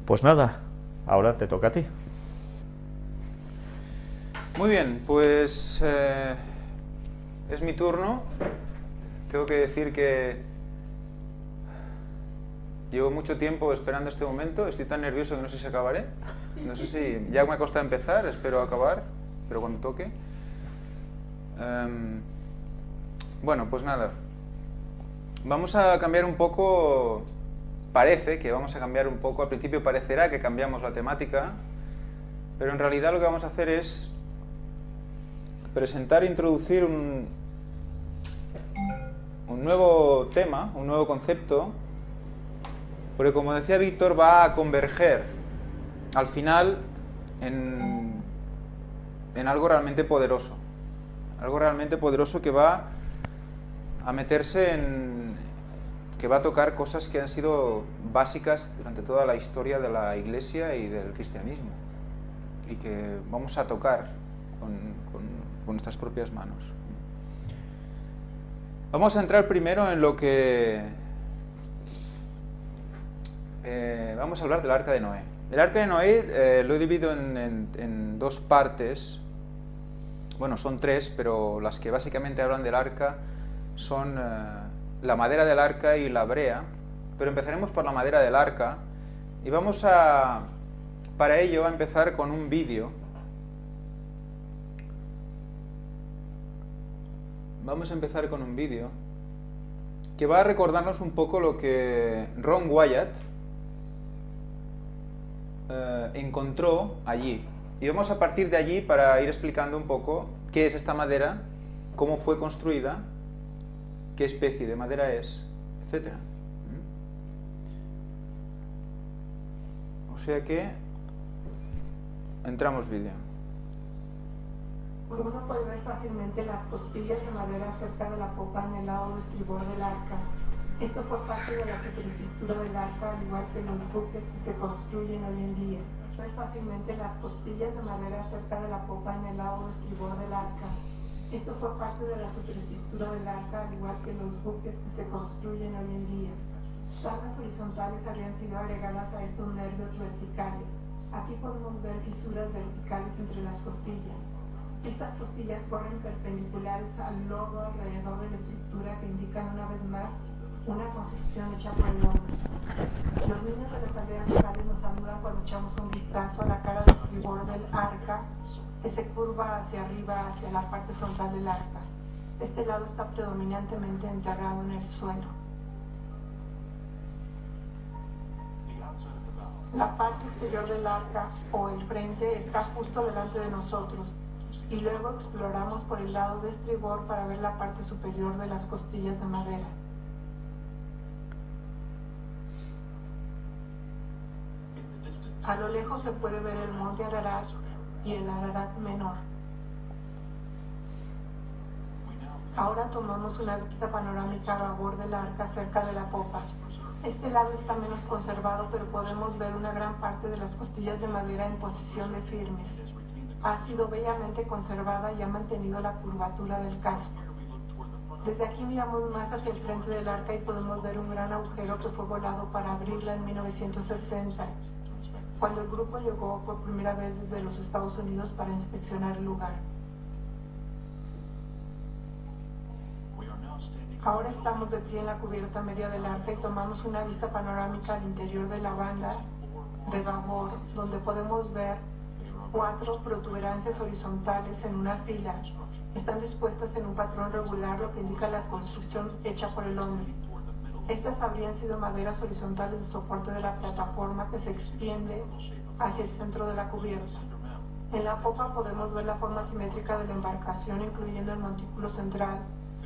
Pues nada, ahora te toca a ti. Muy bien, pues es mi turno. Tengo que decir que llevo mucho tiempo esperando este momento. Estoy tan nervioso que no sé si acabaré. No sé si ya me ha costado empezar, espero acabar, pero cuando toque. Bueno, pues nada. Vamos a cambiar un poco. Parece que vamos a cambiar un poco. Al principio parecerá que cambiamos la temática, pero en realidad lo que vamos a hacer es presentar e introducir un nuevo tema, un nuevo concepto, porque como decía Víctor, va a converger al final en algo realmente poderoso. Algo realmente poderoso que va a meterse que va a tocar cosas que han sido básicas durante toda la historia de la Iglesia y del cristianismo, y que vamos a tocar con nuestras propias manos. Vamos a entrar primero en lo que... vamos a hablar del Arca de Noé. El Arca de Noé lo he dividido en dos partes. Bueno, son tres, pero las que básicamente hablan del arca son la madera del arca y la brea. Pero empezaremos por la madera del arca y vamos para ello, a empezar con un vídeo. Vamos a empezar con un vídeo que va a recordarnos un poco lo que Ron Wyatt encontró allí. Y vamos a partir de allí para ir explicando un poco qué es esta madera, cómo fue construida, qué especie de madera es, etc. O sea que entramos vídeo. Uno puede ver fácilmente las costillas de madera cerca de la popa en el lado estribor del arca. Esto fue parte de la superestructura del arca, al igual que los buques que se construyen hoy en día. Ver fácilmente las costillas de madera cerca de la popa en el lado estribor del arca. Esto fue parte de la superestructura del arca, al igual que los buques que se construyen hoy en día. Tablas horizontales habían sido agregadas a estos nervios verticales. Aquí podemos ver fisuras verticales entre las costillas. Estas costillas corren perpendiculares al lodo alrededor de la estructura, que indican una vez más una construcción hecha por el hombre. Los niños de las aldeas locales nos saludan cuando echamos un vistazo a la cara de estribor del arca, que se curva hacia arriba, hacia la parte frontal del arca. Este lado está predominantemente enterrado en el suelo. La parte exterior del arca, o el frente, está justo delante de nosotros, y luego exploramos por el lado de estribor para ver la parte superior de las costillas de madera. A lo lejos se puede ver el monte Ararat y el Ararat menor. Ahora tomamos una vista panorámica a babor del arca cerca de la popa. Este lado está menos conservado, pero podemos ver una gran parte de las costillas de madera en posición de firmes. Ha sido bellamente conservada y ha mantenido la curvatura del casco. Desde aquí miramos más hacia el frente del arca y podemos ver un gran agujero que fue volado para abrirla en 1960, cuando el grupo llegó por primera vez desde los Estados Unidos para inspeccionar el lugar. Ahora estamos de pie en la cubierta media del arca y tomamos una vista panorámica al interior de la banda de babor, donde podemos ver 4 protuberancias horizontales en una fila. Están dispuestas en un patrón regular, lo que indica la construcción hecha por el hombre. Estas habrían sido maderas horizontales de soporte de la plataforma, que se extiende hacia el centro de la cubierta. En la popa podemos ver la forma simétrica de la embarcación, incluyendo el montículo central,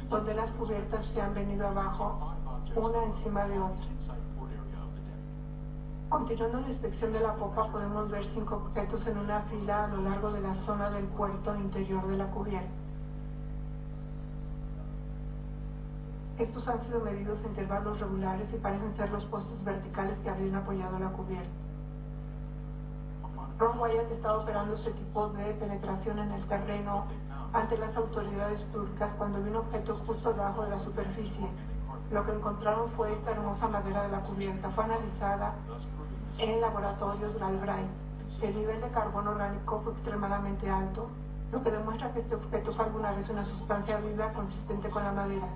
donde las cubiertas se han venido abajo, una encima de otra. Continuando la inspección de la popa, podemos ver 5 objetos en una fila a lo largo de la zona del puerto interior de la cubierta. Estos han sido medidos a intervalos regulares y parecen ser los postes verticales que habrían apoyado la cubierta. Ron Wyatt estaba operando este tipo de penetración en el terreno ante las autoridades turcas cuando vio un objeto justo debajo de la superficie. Lo que encontraron fue esta hermosa madera de la cubierta. Fue analizada en laboratorios Galbraith. El nivel de carbono orgánico fue extremadamente alto, lo que demuestra que este objeto fue alguna vez una sustancia viva consistente con la madera.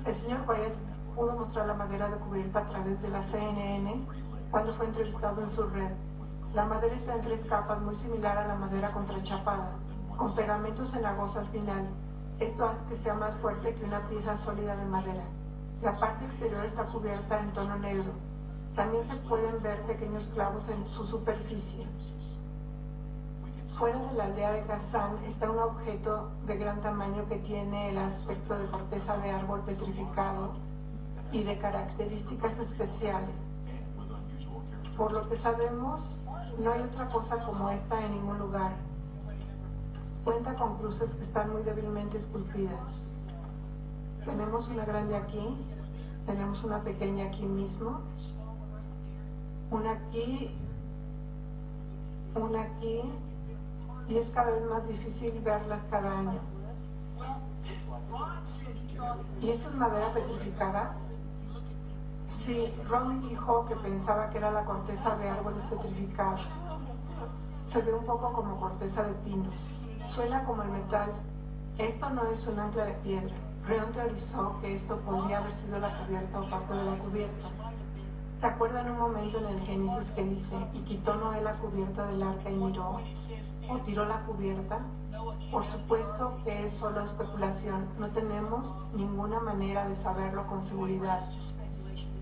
El señor Wyatt pudo mostrar la madera de cubierta a través de la CNN cuando fue entrevistado en su red. La madera está en 3 capas, muy similar a la madera contrachapada, con pegamento cenagoso al final. Esto hace que sea más fuerte que una pieza sólida de madera. La parte exterior está cubierta en tono negro. También se pueden ver pequeños clavos en su superficie. Fuera de la aldea de Kazán está un objeto de gran tamaño que tiene el aspecto de corteza de árbol petrificado y de características especiales. Por lo que sabemos, no hay otra cosa como esta en ningún lugar. Cuenta con cruces que están muy débilmente esculpidas. Tenemos una grande aquí, tenemos una pequeña aquí mismo, una aquí, y es cada vez más difícil verlas cada año. ¿Y esto es madera petrificada? Sí, Ron dijo que pensaba que era la corteza de árboles petrificados. Se ve un poco como corteza de pinos. Suena como el metal. Esto no es un ancla de piedra. Ron teorizó que esto podría haber sido la cubierta o parte de la cubierta. ¿Se acuerdan un momento en el Génesis que dice, y quitó Noé la cubierta del arca y miró? ¿O tiró la cubierta? Por supuesto que es solo especulación. No tenemos ninguna manera de saberlo con seguridad.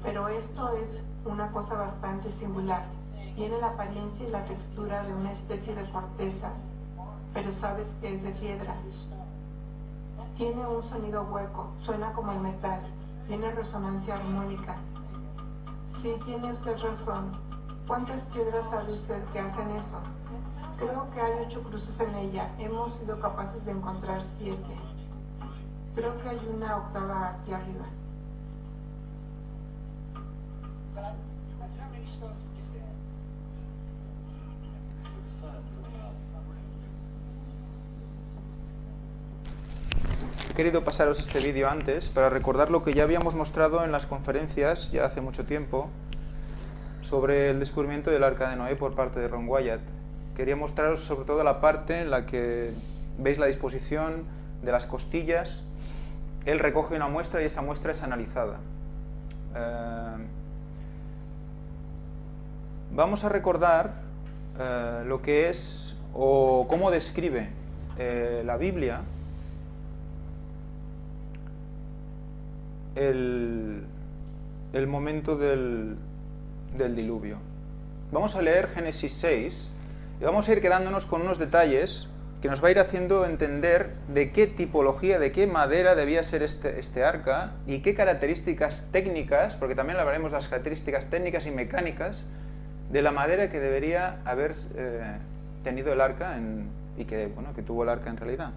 Pero esto es una cosa bastante singular. Tiene la apariencia y la textura de una especie de corteza, pero sabes que es de piedra. Tiene un sonido hueco, suena como el metal, tiene resonancia armónica. Sí, tiene usted razón. ¿Cuántas piedras sabe usted que hacen eso? Creo que hay 8 cruces en ella. Hemos sido capaces de encontrar 7. Creo que hay una octava aquí arriba. He querido pasaros este vídeo antes para recordar lo que ya habíamos mostrado en las conferencias ya hace mucho tiempo sobre el descubrimiento del Arca de Noé por parte de Ron Wyatt. Quería mostraros sobre todo la parte en la que veis la disposición de las costillas. Él recoge una muestra y esta muestra es analizada. Vamos a recordar lo que es o cómo describe la Biblia el momento del diluvio. Vamos a leer Génesis 6 y vamos a ir quedándonos con unos detalles que nos va a ir haciendo entender de qué tipología, de qué madera debía ser este arca y qué características técnicas, porque también hablaremos de las características técnicas y mecánicas de la madera que debería haber tenido el arca y que tuvo el arca en realidad.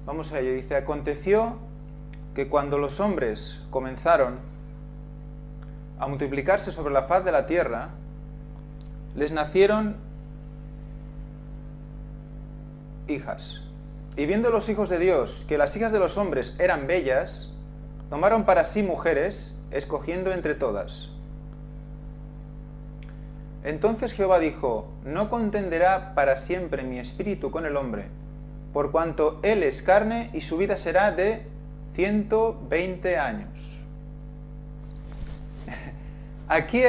Vamos a ello. Dice, aconteció que cuando los hombres comenzaron a multiplicarse sobre la faz de la tierra, les nacieron hijas. Y viendo los hijos de Dios que las hijas de los hombres eran bellas, tomaron para sí mujeres, escogiendo entre todas. Entonces Jehová dijo, no contenderá para siempre mi espíritu con el hombre, por cuanto él es carne y su vida será de 120 años. Aquí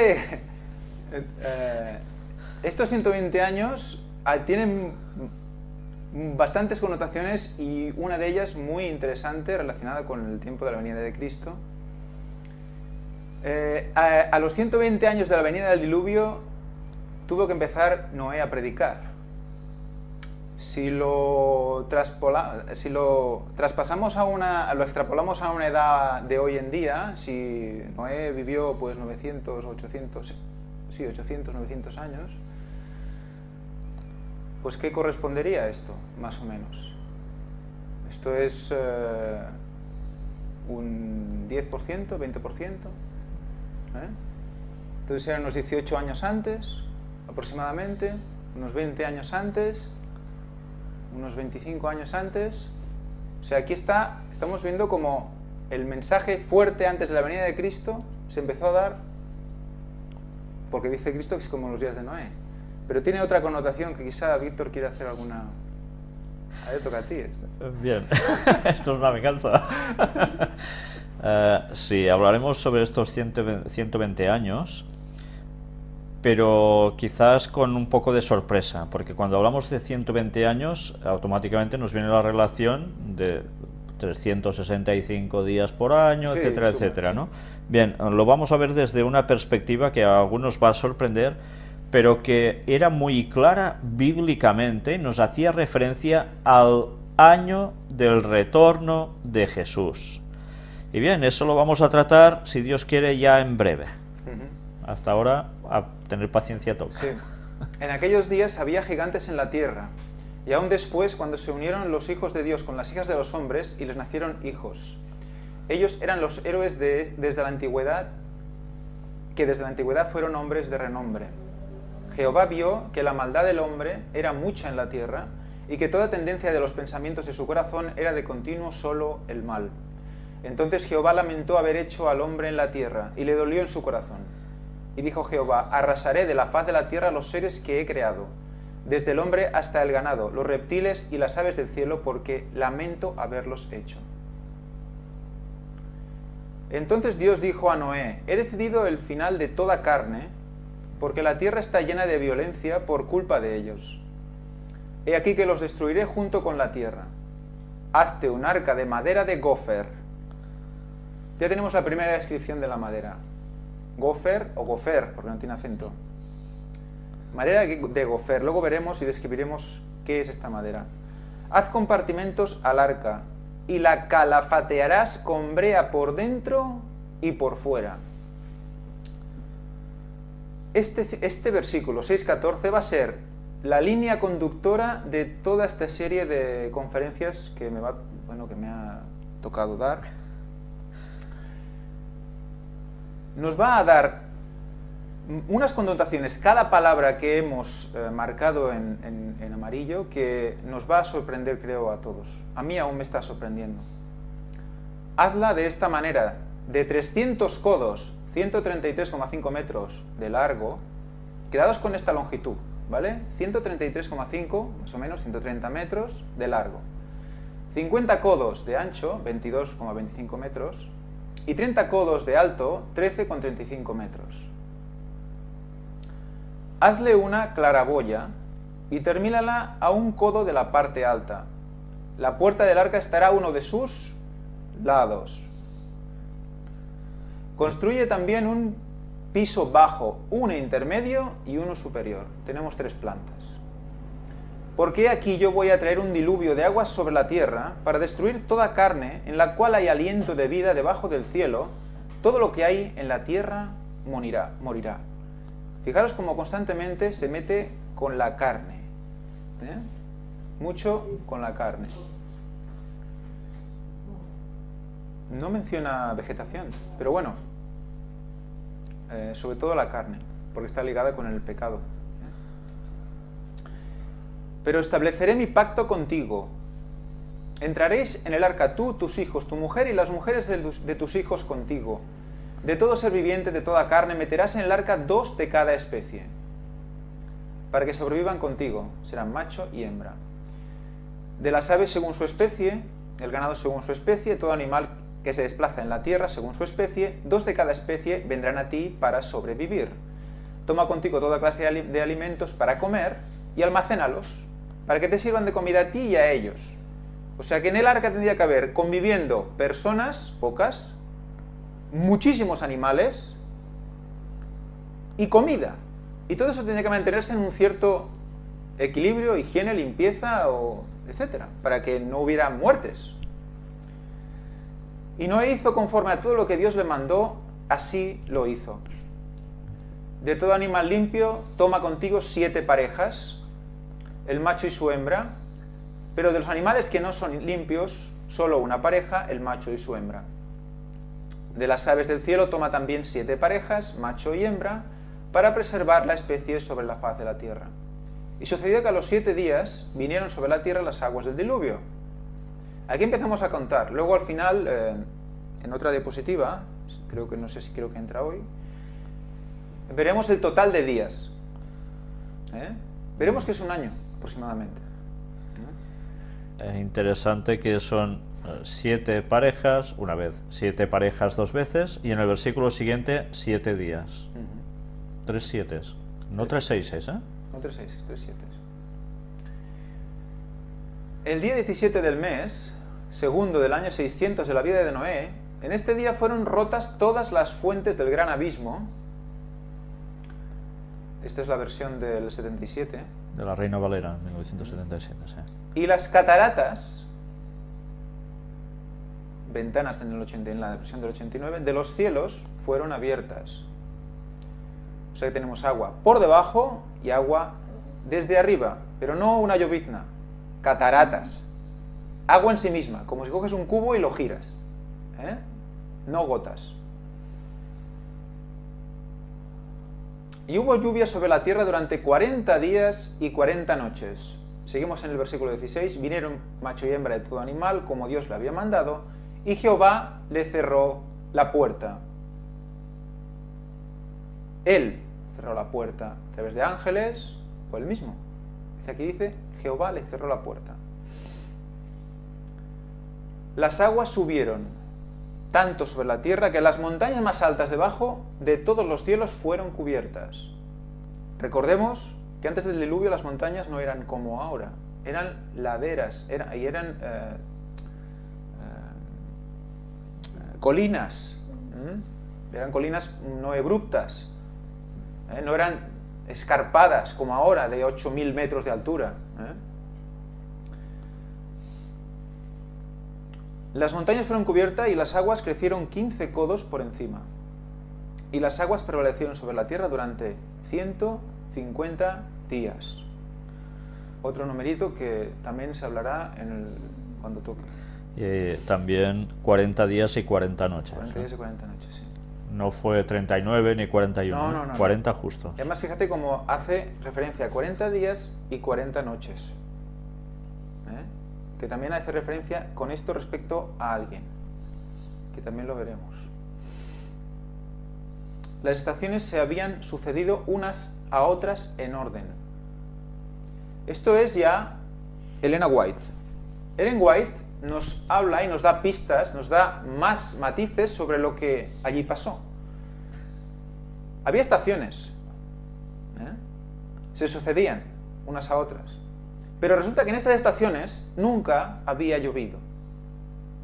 estos 120 años tienen bastantes connotaciones y una de ellas muy interesante relacionada con el tiempo de la venida de Cristo. A los 120 años de la venida del diluvio tuvo que empezar Noé a predicar. Si lo traspasamos lo extrapolamos a una edad de hoy en día, si Noé vivió pues 900, 900 años, pues ¿qué correspondería a esto, más o menos? Esto es un 10%, 20%, Entonces eran unos 18 años antes, aproximadamente, unos 20 años antes, unos 25 años antes. O sea, aquí estamos viendo como el mensaje fuerte antes de la venida de Cristo se empezó a dar porque dice Cristo que es como en los días de Noé. Pero tiene otra connotación que quizá Víctor quiere hacer alguna... A ver, toca a ti esto. Bien, esto es una venganza. Sí, hablaremos sobre estos 120 años, pero quizás con un poco de sorpresa, porque cuando hablamos de 120 años, automáticamente nos viene la relación de 365 días por año, Sí, etcétera, súper, etcétera, sí. ¿no? Bien, lo vamos a ver desde una perspectiva que a algunos va a sorprender, pero que era muy clara bíblicamente, nos hacía referencia al año del retorno de Jesús. Y bien, eso lo vamos a tratar, si Dios quiere, ya en breve. Hasta ahora, a tener paciencia toca. Sí. En aquellos días había gigantes en la tierra, y aún después, cuando se unieron los hijos de Dios con las hijas de los hombres, y les nacieron hijos. Ellos eran los héroes desde la antigüedad, que desde la antigüedad fueron hombres de renombre. Jehová vio que la maldad del hombre era mucha en la tierra, y que toda tendencia de los pensamientos de su corazón era de continuo solo el mal. Entonces Jehová lamentó haber hecho al hombre en la tierra, y le dolió en su corazón. Y dijo Jehová: arrasaré de la faz de la tierra los seres que he creado, desde el hombre hasta el ganado, los reptiles y las aves del cielo, porque lamento haberlos hecho. Entonces Dios dijo a Noé: he decidido el final de toda carne, porque la tierra está llena de violencia por culpa de ellos. He aquí que los destruiré junto con la tierra. Hazte un arca de madera de gofer. Ya tenemos la primera descripción de la madera. Gofer o gofer, porque no tiene acento. Madera de gofer. Luego veremos y describiremos qué es esta madera. Haz compartimentos al arca, y la calafatearás con brea por dentro y por fuera. Este versículo 6.14 va a ser la línea conductora de toda esta serie de conferencias que me ha tocado dar. Nos va a dar unas connotaciones, cada palabra que hemos marcado en amarillo, que nos va a sorprender, creo, a todos. A mí aún me está sorprendiendo. Hazla de esta manera: de 300 codos, 133,5 metros de largo, quedados con esta longitud, ¿vale? 133,5, más o menos 130 metros de largo. 50 codos de ancho, 22,25 metros, y 30 codos de alto, 13,35 metros. Hazle una claraboya y termínala a un codo de la parte alta. La puerta del arca estará a uno de sus lados. Construye también un piso bajo, uno intermedio y uno superior. Tenemos 3 plantas. Porque aquí yo voy a traer un diluvio de aguas sobre la tierra para destruir toda carne en la cual hay aliento de vida debajo del cielo. Todo lo que hay en la tierra morirá. Fijaros cómo constantemente se mete con la carne. Mucho con la carne. No menciona vegetación, pero bueno, sobre todo la carne, porque está ligada con el pecado. Pero estableceré mi pacto contigo. Entraréis en el arca tú, tus hijos, tu mujer y las mujeres de tus hijos contigo. De todo ser viviente, de toda carne, meterás en el arca 2 de cada especie, para que sobrevivan contigo, serán macho y hembra. De las aves según su especie, el ganado según su especie, todo animal que se desplaza en la tierra según su especie, 2 de cada especie vendrán a ti para sobrevivir. Toma contigo toda clase de alimentos para comer y almacénalos, para que te sirvan de comida a ti y a ellos. O sea que en el arca tendría que haber conviviendo personas, pocas, muchísimos animales y comida. Y todo eso tendría que mantenerse en un cierto equilibrio, higiene, limpieza, etcétera, para que no hubiera muertes. Y Noé hizo conforme a todo lo que Dios le mandó, así lo hizo. De todo animal limpio, toma contigo 7 parejas, el macho y su hembra, pero de los animales que no son limpios, solo una pareja, el macho y su hembra. De las aves del cielo toma también 7 parejas, macho y hembra, para preservar la especie sobre la faz de la tierra. Y sucedió que a los 7 días vinieron sobre la tierra las aguas del diluvio. Aquí empezamos a contar. Luego al final, en otra diapositiva, creo que no sé si creo que entra hoy, veremos el total de días. Veremos que es un año aproximadamente. Interesante que son 7 parejas una vez, 7 parejas 2 veces, y en el versículo siguiente 7 días. 3 7, no 3 6, ¿eh? No 3 6, 3 7. El día 17 del mes, segundo del año 600 de la vida de Noé, en este día fueron rotas todas las fuentes del gran abismo. Esta es la versión del 77. De la Reina Valera, 1977, sí. Y las cataratas, ventanas en la versión del 89, de los cielos fueron abiertas. O sea que tenemos agua por debajo y agua desde arriba, pero no una llovizna, cataratas. Agua en sí misma, como si coges un cubo y lo giras. No gotas. Y hubo lluvia sobre la tierra durante 40 días y 40 noches. Seguimos en el versículo 16. Vinieron macho y hembra de todo animal, como Dios le había mandado, y Jehová le cerró la puerta. Él cerró la puerta a través de ángeles, o él mismo. Aquí dice, Jehová le cerró la puerta. Las aguas subieron tanto sobre la tierra que las montañas más altas debajo de todos los cielos fueron cubiertas. Recordemos que antes del diluvio las montañas no eran como ahora, eran laderas, eran colinas, eran colinas no abruptas, no eran escarpadas como ahora de 8.000 metros de altura. Las montañas fueron cubiertas y las aguas crecieron 15 codos por encima. Y las aguas prevalecieron sobre la tierra durante 150 días. Otro numerito que también se hablará cuando toque. Y también 40 días y 40 noches. 40 días y 40 noches, sí. No fue 39 ni 41, no, 40 justos. Y además fíjate cómo hace referencia a 40 días y 40 noches. Que también hace referencia con esto respecto a alguien, que también lo veremos. Las estaciones se habían sucedido unas a otras en orden. Esto es ya Elena White. Ellen White nos habla y nos da pistas, nos da más matices sobre lo que allí pasó. Había estaciones, se sucedían unas a otras. Pero resulta que en estas estaciones nunca había llovido.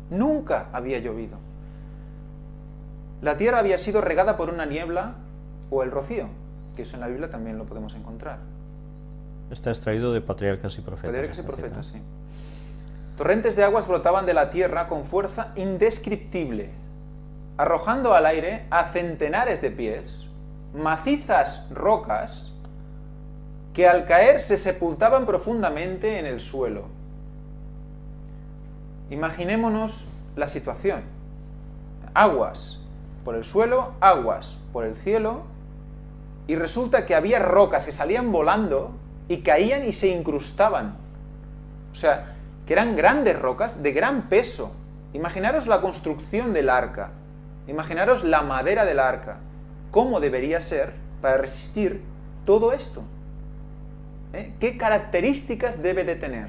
Nunca había llovido. La tierra había sido regada por una niebla o el rocío, que eso en la Biblia también lo podemos encontrar. Está extraído de Patriarcas y Profetas. Patriarcas y Profetas, sí. Torrentes de aguas brotaban de la tierra con fuerza indescriptible, arrojando al aire a centenares de pies macizas rocas que al caer se sepultaban profundamente en el suelo. Imaginémonos la situación. Aguas por el suelo, aguas por el cielo, y resulta que había rocas que salían volando y caían y se incrustaban. O sea, que eran grandes rocas de gran peso. Imaginaros la construcción del arca, imaginaros la madera del arca, cómo debería ser para resistir todo esto. ¿Qué características debe de tener?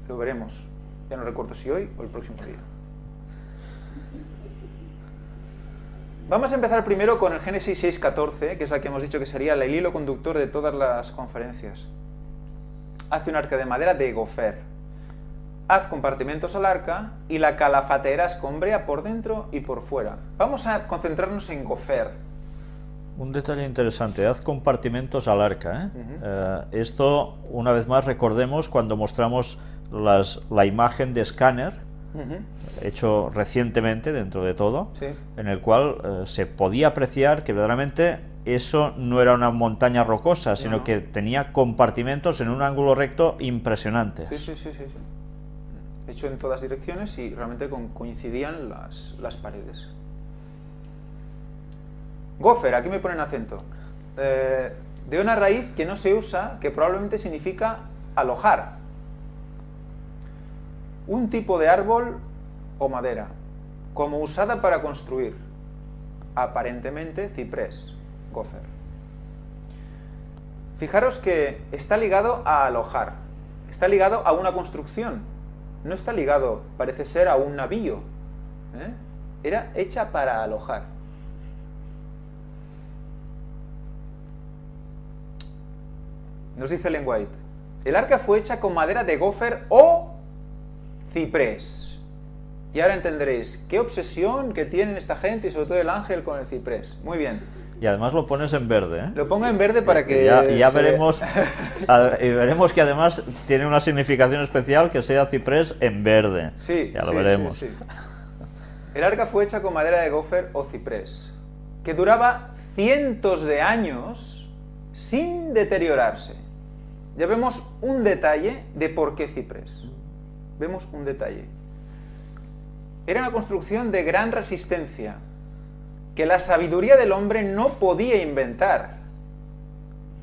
Lo veremos. Ya no recuerdo si hoy o el próximo día. Vamos a empezar primero con el Génesis 6:14, que es la que hemos dicho que sería el hilo conductor de todas las conferencias. Hace un arca de madera de gofer. Haz compartimentos al arca y la calafatera escombrea por dentro y por fuera. Vamos a concentrarnos en gofer. Un detalle interesante, haz compartimentos al arca. Esto, una vez más, recordemos cuando mostramos la imagen de escáner, hecho recientemente dentro de todo, sí, en el cual se podía apreciar que verdaderamente eso no era una montaña rocosa, sino que tenía compartimentos en un ángulo recto impresionantes. Sí. Hecho en todas direcciones y realmente coincidían las paredes. Gofer, aquí me ponen acento. De una raíz que no se usa, que probablemente significa alojar. Un tipo de árbol o madera. como usada para construir. Aparentemente ciprés, gofer. Fijaros que está ligado a alojar, está ligado a una construcción, no está ligado, parece ser, a un navío. Era hecha para alojar. Nos dice Ellen White, el arca fue hecha con madera de gofer o ciprés. Y ahora entenderéis qué obsesión que tienen esta gente y sobre todo el ángel con el ciprés. Muy bien. Y además lo pones en verde, ¿eh? Lo pongo en verde para que... Ya veremos, y veremos que además tiene una significación especial que sea ciprés en verde. Sí, ya lo sí, veremos. Sí, sí. El arca fue hecha con madera de gofer o ciprés, que duraba cientos de años sin deteriorarse. Ya vemos un detalle de por qué ciprés. Vemos un detalle. Era una construcción de gran resistencia, que la sabiduría del hombre no podía inventar.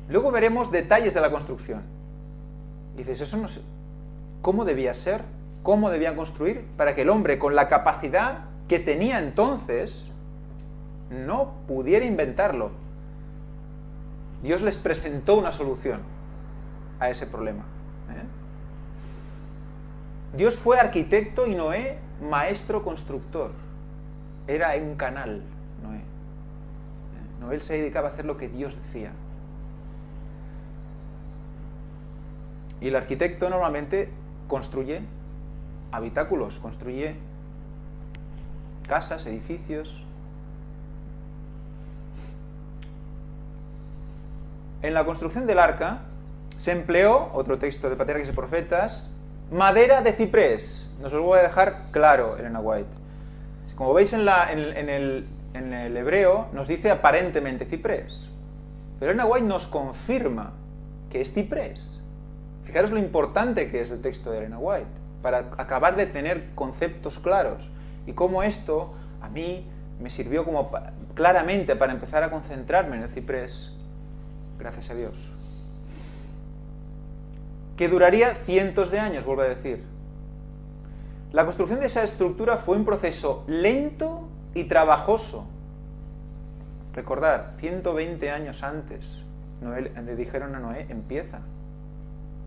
Luego veremos detalles de la construcción. Y dices, eso no sé. ¿Cómo debía ser? ¿Cómo debían construir? Para que el hombre, con la capacidad que tenía entonces, no pudiera inventarlo. Dios les presentó una solución a ese problema. Dios fue arquitecto y Noé maestro constructor. Era un canal, Noé. Noé se dedicaba a hacer lo que Dios decía. Y el arquitecto normalmente construye habitáculos, construye casas, edificios. En la construcción del arca se empleó, otro texto de Patriarcas y Profetas, madera de ciprés. Nos lo voy a dejar claro, Elena White. Como veis en el hebreo, nos dice aparentemente ciprés. Pero Elena White nos confirma que es ciprés. Fijaros lo importante que es el texto de Elena White, para acabar de tener conceptos claros. Y cómo esto a mí me sirvió como claramente para empezar a concentrarme en el ciprés, gracias a Dios. Que duraría cientos de años, vuelvo a decir. La construcción de esa estructura fue un proceso lento y trabajoso. Recordad, 120 años antes, le dijeron a Noé, empieza,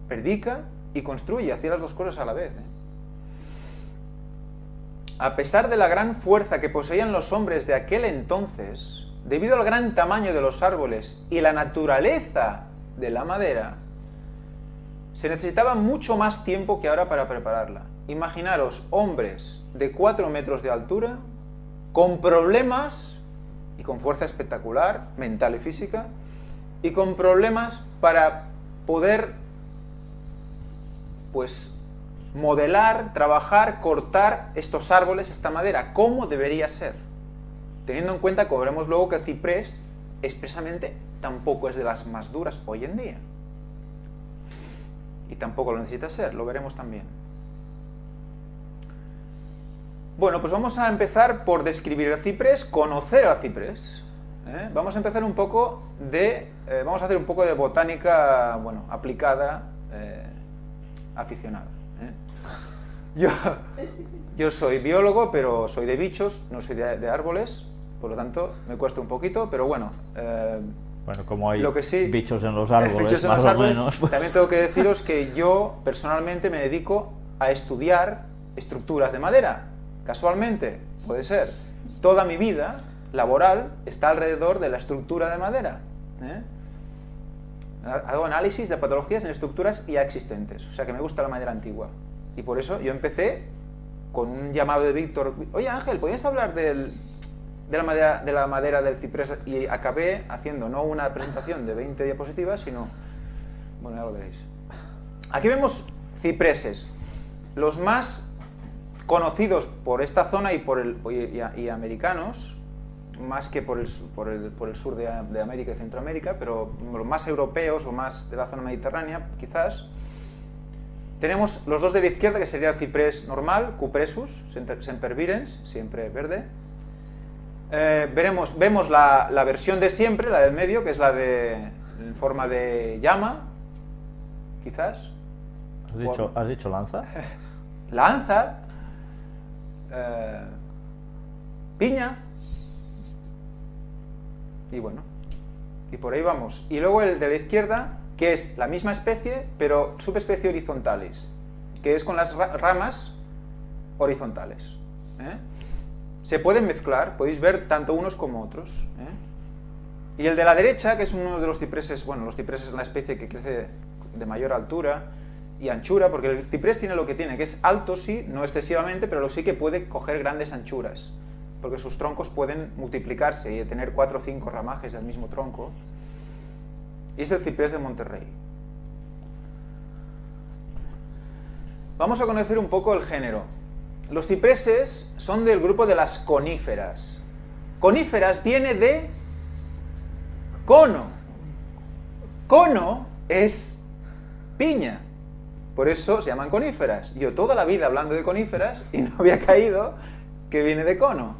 predica y construye, hacía las dos cosas a la vez. A pesar de la gran fuerza que poseían los hombres de aquel entonces, debido al gran tamaño de los árboles y la naturaleza de la madera, se necesitaba mucho más tiempo que ahora para prepararla. Imaginaros hombres de 4 metros de altura, con problemas y con fuerza espectacular, mental y física, y con problemas para poder, pues, modelar, trabajar, cortar estos árboles, esta madera, ¿cómo debería ser? Teniendo en cuenta que veremos luego que el ciprés, expresamente, tampoco es de las más duras hoy en día. Y tampoco lo necesita ser, lo veremos también. Bueno, pues vamos a empezar por describir el ciprés, conocer al ciprés. Vamos a empezar un poco de... vamos a hacer un poco de botánica, bueno, aplicada, aficionada. Yo soy biólogo, pero soy de bichos, no soy de árboles, por lo tanto me cuesta un poquito, pero bueno... bueno, como hay lo que sí, bichos en los árboles, bichos en más los o árboles, menos. También tengo que deciros que yo personalmente me dedico a estudiar estructuras de madera. Casualmente, puede ser. Toda mi vida laboral está alrededor de la estructura de madera. Hago análisis de patologías en estructuras ya existentes, o sea que me gusta la madera antigua. Y por eso yo empecé con un llamado de Víctor. Oye Ángel, ¿podrías hablar de la madera del ciprés? Y acabé haciendo no una presentación de 20 diapositivas, sino... Bueno, ya lo veréis. Aquí vemos cipreses. Los más conocidos por esta zona y americanos, más que por el sur de América y Centroamérica, pero los más europeos o más de la zona mediterránea, quizás. Tenemos los dos de la izquierda, que sería el ciprés normal, Cupressus sempervirens, siempre verde. Vemos la versión de siempre, la del medio, que es la en forma de llama, quizás. ¿Has dicho lanza? Lanza. piña, y bueno, y por ahí vamos. Y luego el de la izquierda, que es la misma especie, pero subespecie horizontalis, que es con las ramas horizontales. Se pueden mezclar, podéis ver tanto unos como otros. Y el de la derecha, que es uno de los cipreses, bueno, los cipreses es una especie que crece de mayor altura y anchura, porque el ciprés tiene lo que tiene, que es alto sí, no excesivamente, pero sí que puede coger grandes anchuras, porque sus troncos pueden multiplicarse y tener 4 o 5 ramajes del mismo tronco. Y es el ciprés de Monterrey. Vamos a conocer un poco el género. Los cipreses son del grupo de las coníferas. Coníferas viene de cono. Cono es piña. Por eso se llaman coníferas. Yo toda la vida hablando de coníferas y no había caído que viene de cono.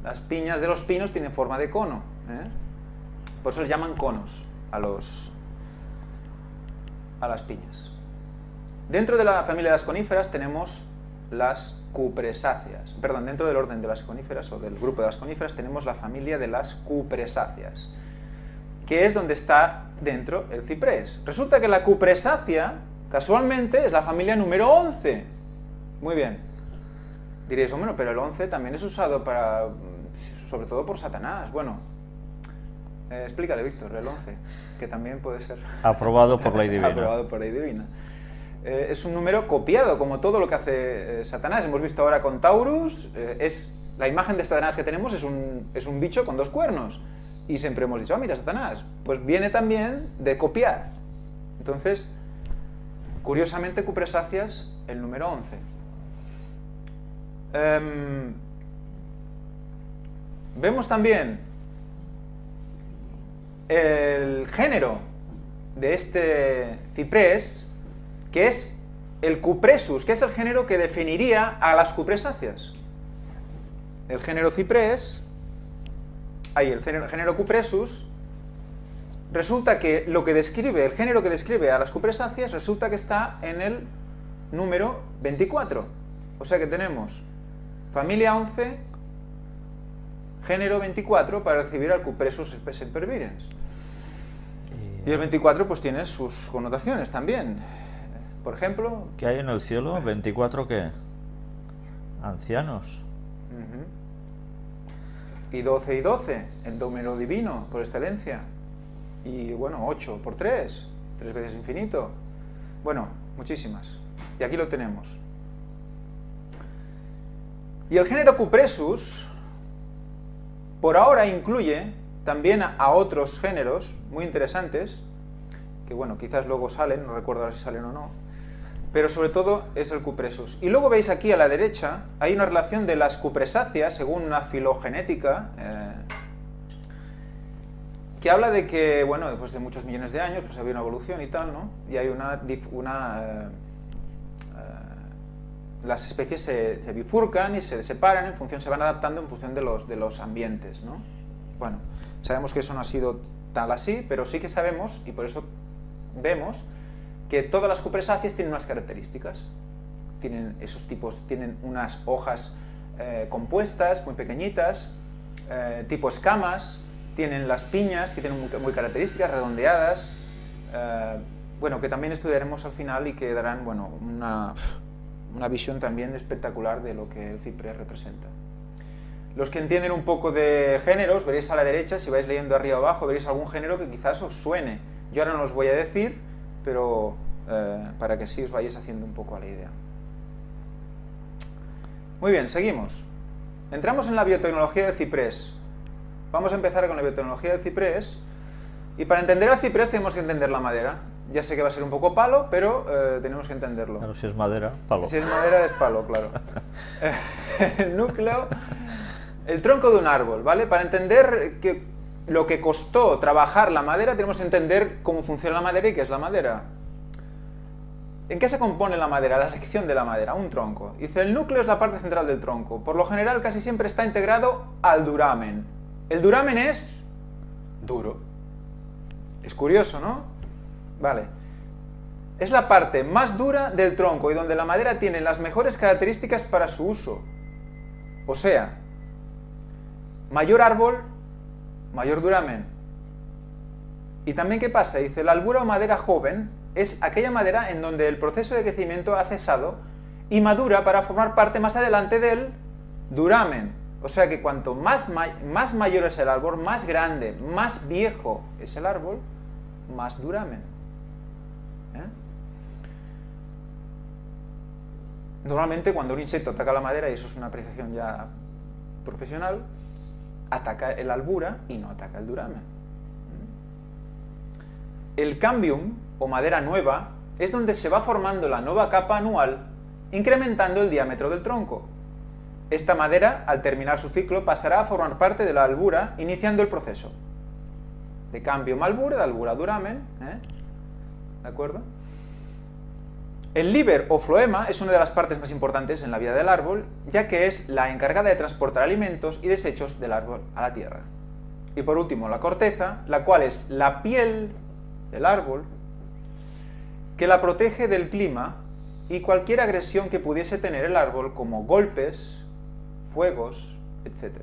Las piñas de los pinos tienen forma de cono. Por eso les llaman conos a las piñas. Dentro de la familia de las coníferas tenemos las cupresáceas. Perdón, dentro del orden de las coníferas o del grupo de las coníferas tenemos la familia de las cupresáceas, que es donde está dentro el ciprés. Resulta que la cupresácea, casualmente, es la familia número 11. Muy bien. Diréis, bueno, pero el 11 también es usado para, sobre todo por Satanás. Bueno, explícale, Víctor, el 11, que también puede ser... Aprobado por ley divina. Aprobado por ley divina. Es un número copiado, como todo lo que hace Satanás. Hemos visto ahora con Taurus, la imagen de Satanás que tenemos es un bicho con 2 cuernos. Y siempre hemos dicho, mira, Satanás, pues viene también de copiar. Entonces, curiosamente, cupresáceas, el número 11. Vemos también el género de este ciprés, que es el Cupressus, que es el género que definiría a las cupresáceas. El género ciprés, el género Cupressus, resulta que lo que describe, el género que describe a las cupresáceas, resulta que está en el número 24. O sea que tenemos familia 11, género 24 para recibir al Cupressus sempervirens. Y el 24 pues tiene sus connotaciones también. Por ejemplo... ¿Qué hay en el cielo? ¿24 qué? Ancianos. Y 12 y 12, el número divino por excelencia. Y bueno, 8 por 3, 3 veces infinito. Bueno, muchísimas. Y aquí lo tenemos. Y el género Cupressus, por ahora incluye también a otros géneros muy interesantes, que bueno, quizás luego salen, no recuerdo ahora si salen o no, pero sobre todo es el Cupressus. Y luego veis aquí a la derecha, hay una relación de las cupresáceas, según una filogenética, que habla de que, bueno, después de muchos millones de años, pues había una evolución y tal, ¿no? Y hay las especies se bifurcan y se separan en función, se van adaptando en función de los ambientes, ¿no? Bueno, sabemos que eso no ha sido tal así, pero sí que sabemos, y por eso vemos, que todas las cupresáceas tienen unas características. Tienen esos tipos, tienen unas hojas compuestas, muy pequeñitas, tipo escamas, tienen las piñas, que tienen muy características, redondeadas, bueno, que también estudiaremos al final y que darán, bueno, una visión también espectacular de lo que el ciprés representa. Los que entienden un poco de géneros, veréis a la derecha, si vais leyendo arriba abajo, veréis algún género que quizás os suene. Yo ahora no os voy a decir, pero para que sí os vayáis haciendo un poco a la idea. Muy bien, seguimos. Entramos en la biotecnología del ciprés. Vamos a empezar con la biotecnología del ciprés. Y para entender al ciprés tenemos que entender la madera. Ya sé que va a ser un poco palo, pero tenemos que entenderlo. Claro, si es madera, palo. Si es madera, es palo, claro. El núcleo, el tronco de un árbol, ¿vale? Para entender lo que costó trabajar la madera, tenemos que entender cómo funciona la madera y qué es la madera. ¿En qué se compone la madera? La sección de la madera, un tronco. Dice, el núcleo es la parte central del tronco. Por lo general, casi siempre está integrado al duramen. El duramen es duro. Es curioso, ¿no? Vale. Es la parte más dura del tronco y donde la madera tiene las mejores características para su uso. O sea, mayor árbol, mayor duramen. Y también, ¿qué pasa? Dice, la albura o madera joven es aquella madera en donde el proceso de crecimiento ha cesado y madura para formar parte más adelante del duramen. O sea que cuanto más mayor es el árbol, más grande, más viejo es el árbol, más duramen. Normalmente cuando un insecto ataca la madera, y eso es una apreciación ya profesional, ataca el albura y no ataca el duramen. El cambium, o madera nueva, es donde se va formando la nueva capa anual, incrementando el diámetro del tronco. Esta madera, al terminar su ciclo, pasará a formar parte de la albura, iniciando el proceso de cambium a albura, de albura a duramen. ¿De acuerdo? El líber o floema es una de las partes más importantes en la vida del árbol, ya que es la encargada de transportar alimentos y desechos del árbol a la tierra. Y por último, la corteza, la cual es la piel del árbol, que la protege del clima y cualquier agresión que pudiese tener el árbol, como golpes, fuegos, etc.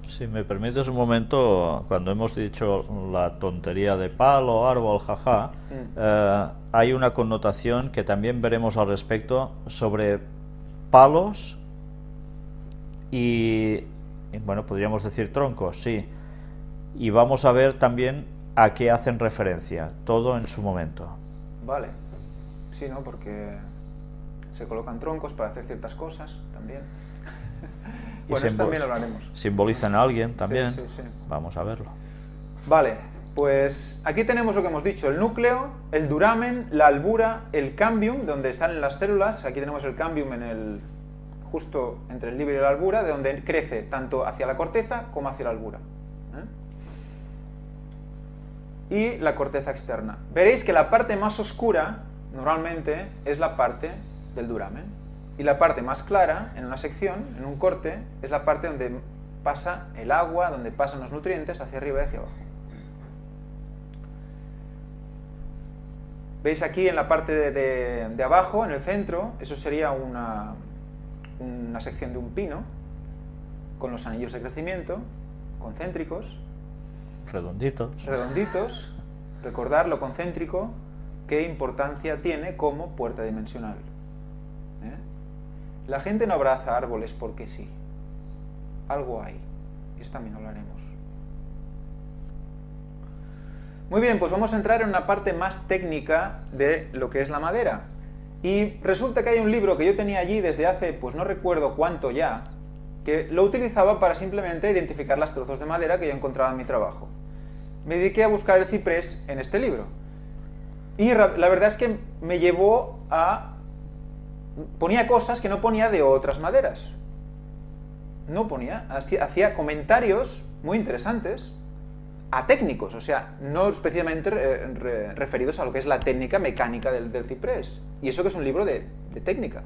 Si me permites un momento, cuando hemos dicho la tontería de palo, árbol, jaja, hay una connotación que también veremos al respecto sobre palos y bueno, podríamos decir troncos, sí. Y vamos a ver también a qué hacen referencia, todo en su momento. Vale, sí, ¿no? Porque se colocan troncos para hacer ciertas cosas también. Bueno, eso también lo hablaremos. Simbolizan a alguien también. Sí, sí, sí. Vamos a verlo. Vale, pues aquí tenemos lo que hemos dicho, el núcleo, el duramen, la albura, el cambium, donde están en las células. Aquí tenemos el cambium justo entre el líber y la albura, de donde crece tanto hacia la corteza como hacia la albura. Y la corteza externa. Veréis que la parte más oscura, normalmente, es la parte del duramen. Y la parte más clara, en una sección, en un corte, es la parte donde pasa el agua, donde pasan los nutrientes hacia arriba y hacia abajo. ¿Veis aquí en la parte de abajo, en el centro? Eso sería una sección de un pino, con los anillos de crecimiento, concéntricos. Redonditos. Recordar lo concéntrico, qué importancia tiene como puerta dimensional. La gente no abraza árboles porque sí. Algo hay. Y eso también hablaremos. Muy bien, pues vamos a entrar en una parte más técnica de lo que es la madera. Y resulta que hay un libro que yo tenía allí desde hace, pues no recuerdo cuánto ya, que lo utilizaba para simplemente identificar las trozos de madera que yo encontraba en mi trabajo. Me dediqué a buscar el ciprés en este libro. Y la verdad es que me llevó a... Ponía cosas que no ponía de otras maderas. No ponía, hacía comentarios muy interesantes a técnicos, o sea, no especialmente referidos a lo que es la técnica mecánica del ciprés. Y eso que es un libro de técnica.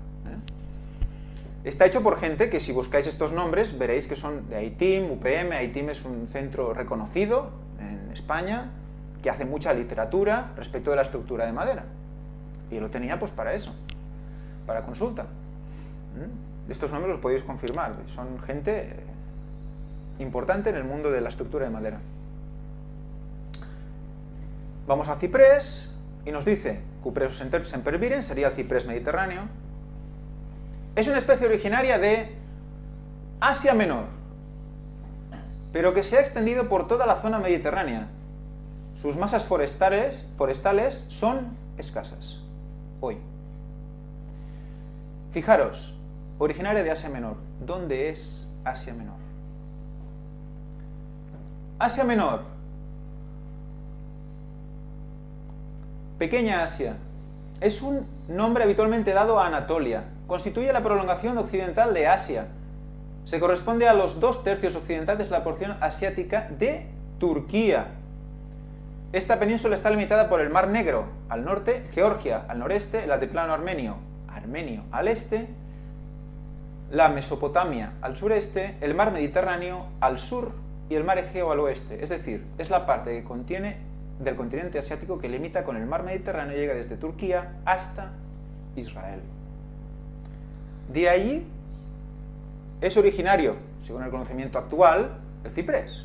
Está hecho por gente que, si buscáis estos nombres, veréis que son de AITIM, UPM. AITIM es un centro reconocido en España que hace mucha literatura respecto de la estructura de madera. Y yo lo tenía pues para eso, para consulta. Estos nombres los podéis confirmar, son gente importante en el mundo de la estructura de madera. Vamos al ciprés y nos dice, Cupressus sempervirens, sería el ciprés mediterráneo. Es una especie originaria de Asia Menor, pero que se ha extendido por toda la zona mediterránea. Sus masas forestales son escasas hoy. Fijaros, originaria de Asia Menor. ¿Dónde es Asia Menor? Asia Menor, Pequeña Asia, es un nombre habitualmente dado a Anatolia. Constituye la prolongación occidental de Asia. Se corresponde a los 2/3 occidentales de la porción asiática de Turquía. Esta península está limitada por el Mar Negro al norte, Georgia al noreste, el altiplano armenio al este, la Mesopotamia al sureste, el Mar Mediterráneo al sur y el Mar Egeo al oeste. Es decir, es la parte que contiene del continente asiático que limita con el Mar Mediterráneo y llega desde Turquía hasta Israel. De allí es originario según el conocimiento actual, el ciprés.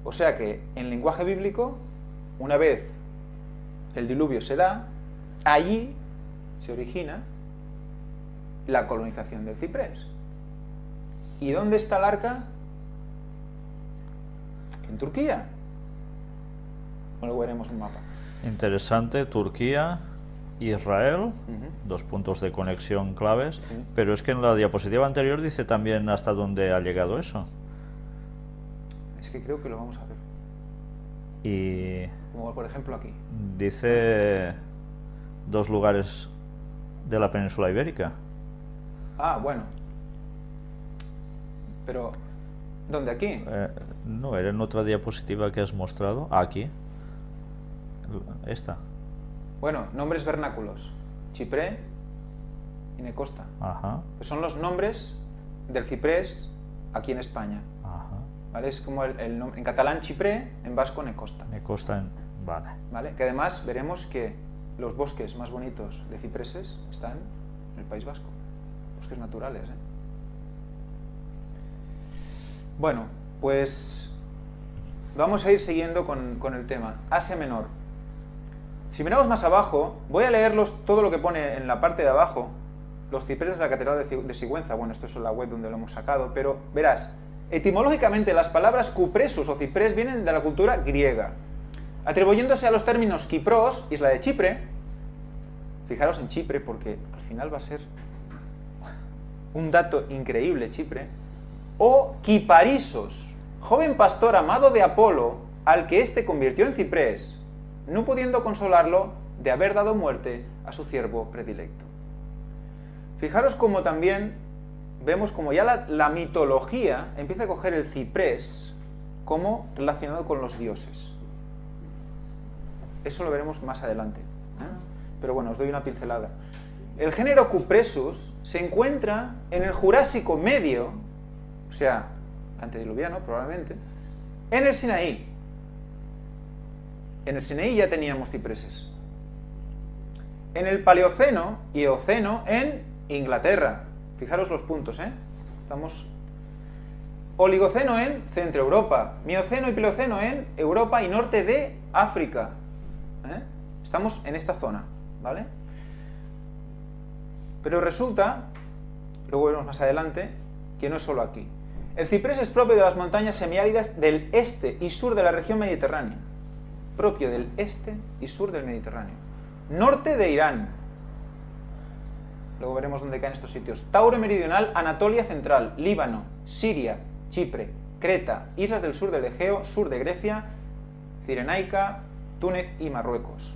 O sea que en lenguaje bíblico, una vez el diluvio se da, allí se origina la colonización del ciprés. ¿Y dónde está el arca? En Turquía. Luego veremos un mapa. Interesante, Turquía, Israel, Ujú. dos puntos de conexión claves, Sí. pero es que en la diapositiva anterior dice también hasta dónde ha llegado eso. Es que creo que lo vamos a ver. Y Como por ejemplo aquí. dice 2 lugares de la península ibérica. Ah, bueno. Pero, ¿dónde? ¿Aquí? No, era en otra diapositiva que has mostrado. Aquí. Esta. Bueno, nombres vernáculos. Chipre y Necosta. Ajá, Pues son los nombres del ciprés aquí en España. ajá. ¿Vale? Es como en catalán Chipre, en vasco Necosta. Me consta en... Vale. ¿Vale? Que además veremos que los bosques más bonitos de cipreses están en el País Vasco. Bosques naturales, ¿eh? Bueno, pues vamos a ir siguiendo con el tema. Asia Menor. Si miramos más abajo, voy a leerlos todo lo que pone en la parte de abajo, los cipreses de la Catedral de Sigüenza. Bueno, esto es en la web donde lo hemos sacado, pero verás, etimológicamente las palabras cupresus o ciprés vienen de la cultura griega, atribuyéndose a los términos Kipros, isla de Chipre. Fijaros en Chipre porque al final va a ser un dato increíble Chipre. O Kiparisos, joven pastor amado de Apolo, al que éste convirtió en ciprés, no pudiendo consolarlo de haber dado muerte a su ciervo predilecto. Fijaros como también vemos como ya la mitología empieza a coger el ciprés como relacionado con los dioses. Eso lo veremos más adelante, ¿eh? Pero bueno, os doy una pincelada. El género Cupresus se encuentra en el Jurásico Medio, o sea, antediluviano probablemente, en el Sinaí. En el Sinaí ya teníamos cipreses. En el Paleoceno y Eoceno en Inglaterra. Fijaros los puntos, ¿eh? Estamos... Oligoceno en Centroeuropa. Mioceno y Plioceno en Europa y norte de África. ¿Eh? Estamos en esta zona, ¿vale? Pero resulta, luego veremos más adelante, que no es solo aquí. El ciprés es propio de las montañas semiáridas del este y sur de la región mediterránea. Propio del este y sur del Mediterráneo. Norte de Irán. Luego veremos dónde caen estos sitios. Tauro meridional, Anatolia central, Líbano, Siria, Chipre, Creta, islas del sur del Egeo, sur de Grecia, Cirenaica, Túnez y Marruecos.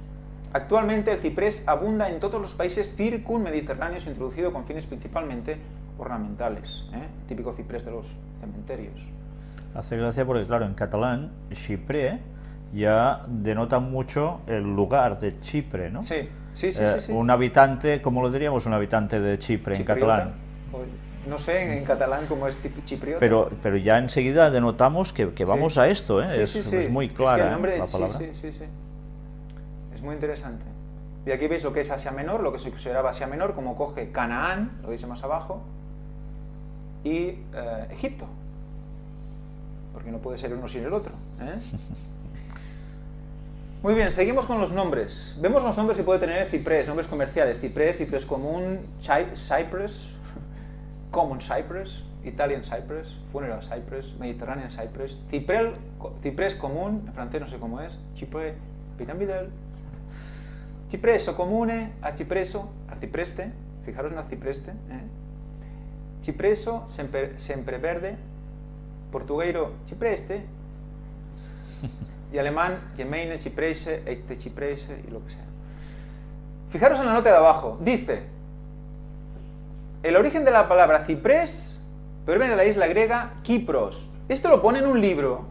Actualmente el ciprés abunda en todos los países circunmediterráneos, introducido con fines principalmente ornamentales, ¿eh? Típico ciprés de los cementerios. Hace gracia porque, claro, en catalán, Chipre ya denota mucho el lugar de Chipre, ¿no? Sí, sí. Un habitante, ¿cómo lo diríamos? Un habitante de Chipre en Chipriota. catalán. No sé en catalán cómo es chipriota. Pero ya enseguida denotamos que vamos a esto, ¿eh? Sí, Es muy clara, es que el nombre, la palabra. Sí. Es muy interesante. Y aquí veis lo que es Asia Menor, lo que se consideraba Asia Menor, como coge Canaán, lo veis más abajo, y Egipto. Porque no puede ser uno sin el otro, ¿eh? Muy bien, seguimos con los nombres. Vemos los nombres que puede tener el ciprés, nombres comerciales. Ciprés, ciprés común, cypress, common cypress, Italian cypress, funeral cypress, Mediterranean cypress, ciprés común, en francés no sé cómo es, Chipre, piramidal, cipreso comune, arcipreste, fijaros en arcipreste, cipreso, sempreverde, portugueiro, cipreste, y alemán, Gemeine, Cipreise, Echte Cipreise y lo que sea. Fijaros en la nota de abajo, dice, el origen de la palabra ciprés proviene de la isla griega Kipros. Esto lo pone en un libro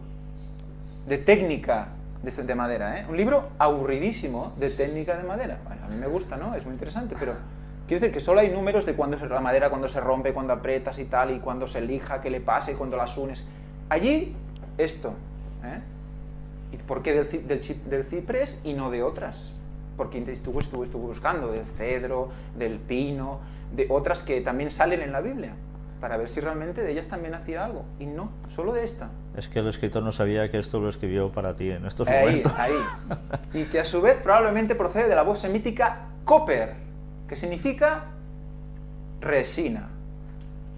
de técnica de madera, ¿eh? Un libro aburridísimo de técnica de madera. Bueno, a mí me gusta, ¿no? Es muy interesante, pero quiero decir que solo hay números de cuándo la madera, cuando se rompe, cuando aprietas y tal, y cuando se lija, qué le pasa y cuando las unes. Allí, esto, ¿eh? ¿Y por qué del ciprés y no de otras? Porque estuve buscando del cedro, del pino, de otras que también salen en la Biblia. para ver si realmente de ellas también hacía algo. Y no, solo de esta. Es que el escritor no sabía que esto lo escribió para ti en estos Ahí, momentos. ahí. Y que a su vez probablemente procede de la voz semítica copper, que significa resina.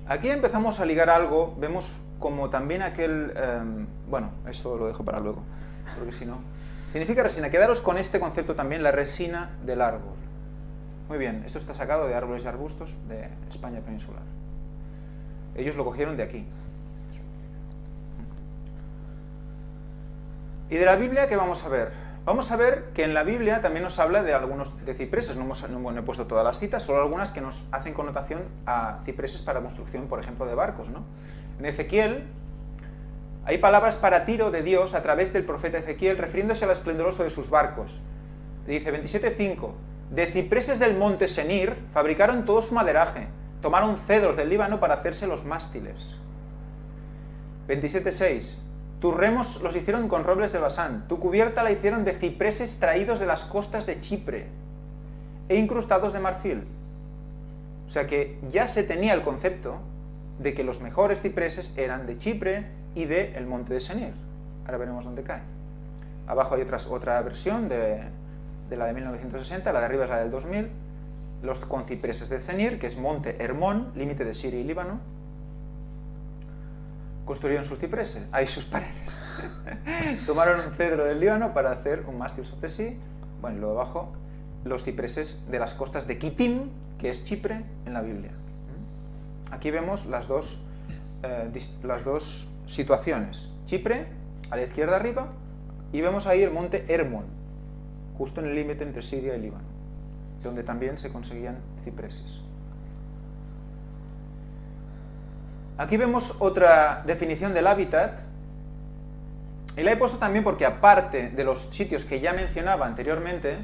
Aquí empezamos a ligar algo, vemos como también aquel... bueno, eso lo dejo para luego, porque si no... Significa resina. Quedaros con este concepto también, la resina del árbol. Muy bien, esto está sacado de árboles y arbustos de España peninsular. Ellos lo cogieron de aquí. ¿Y de la Biblia qué vamos a ver? Vamos a ver que en la Biblia también nos habla de algunos de cipreses. No he puesto todas las citas, solo algunas que nos hacen connotación a cipreses para construcción, por ejemplo, de barcos, ¿no? En Ezequiel hay palabras para Tiro de Dios a través del profeta Ezequiel, refiriéndose al esplendoroso de sus barcos. Dice 27:5: de cipreses del monte Senir fabricaron todo su maderaje, tomaron cedros del Líbano para hacerse los mástiles. 27:6: tus remos los hicieron con robles de Basán, tu cubierta la hicieron de cipreses traídos de las costas de Chipre e incrustados de marfil. O sea que ya se tenía el concepto de que los mejores cipreses eran de Chipre y del monte de Senir. Ahora veremos dónde cae. Abajo hay otra versión de la de 1960, la de arriba es la del 2000, los con cipreses de Senir, que es monte Hermón, límite de Siria y Líbano. Construyeron sus cipreses, ahí sus paredes. Tomaron un cedro del Líbano para hacer un mástil sobre sí. Bueno, y luego abajo, los cipreses de las costas de Kitim, que es Chipre, en la Biblia. Aquí vemos las dos situaciones. Chipre, a la izquierda arriba, y vemos ahí el monte Hermón, justo en el límite entre Siria y Líbano, donde también se conseguían cipreses. Aquí vemos otra definición del hábitat, y la he puesto también porque, aparte de los sitios que ya mencionaba anteriormente,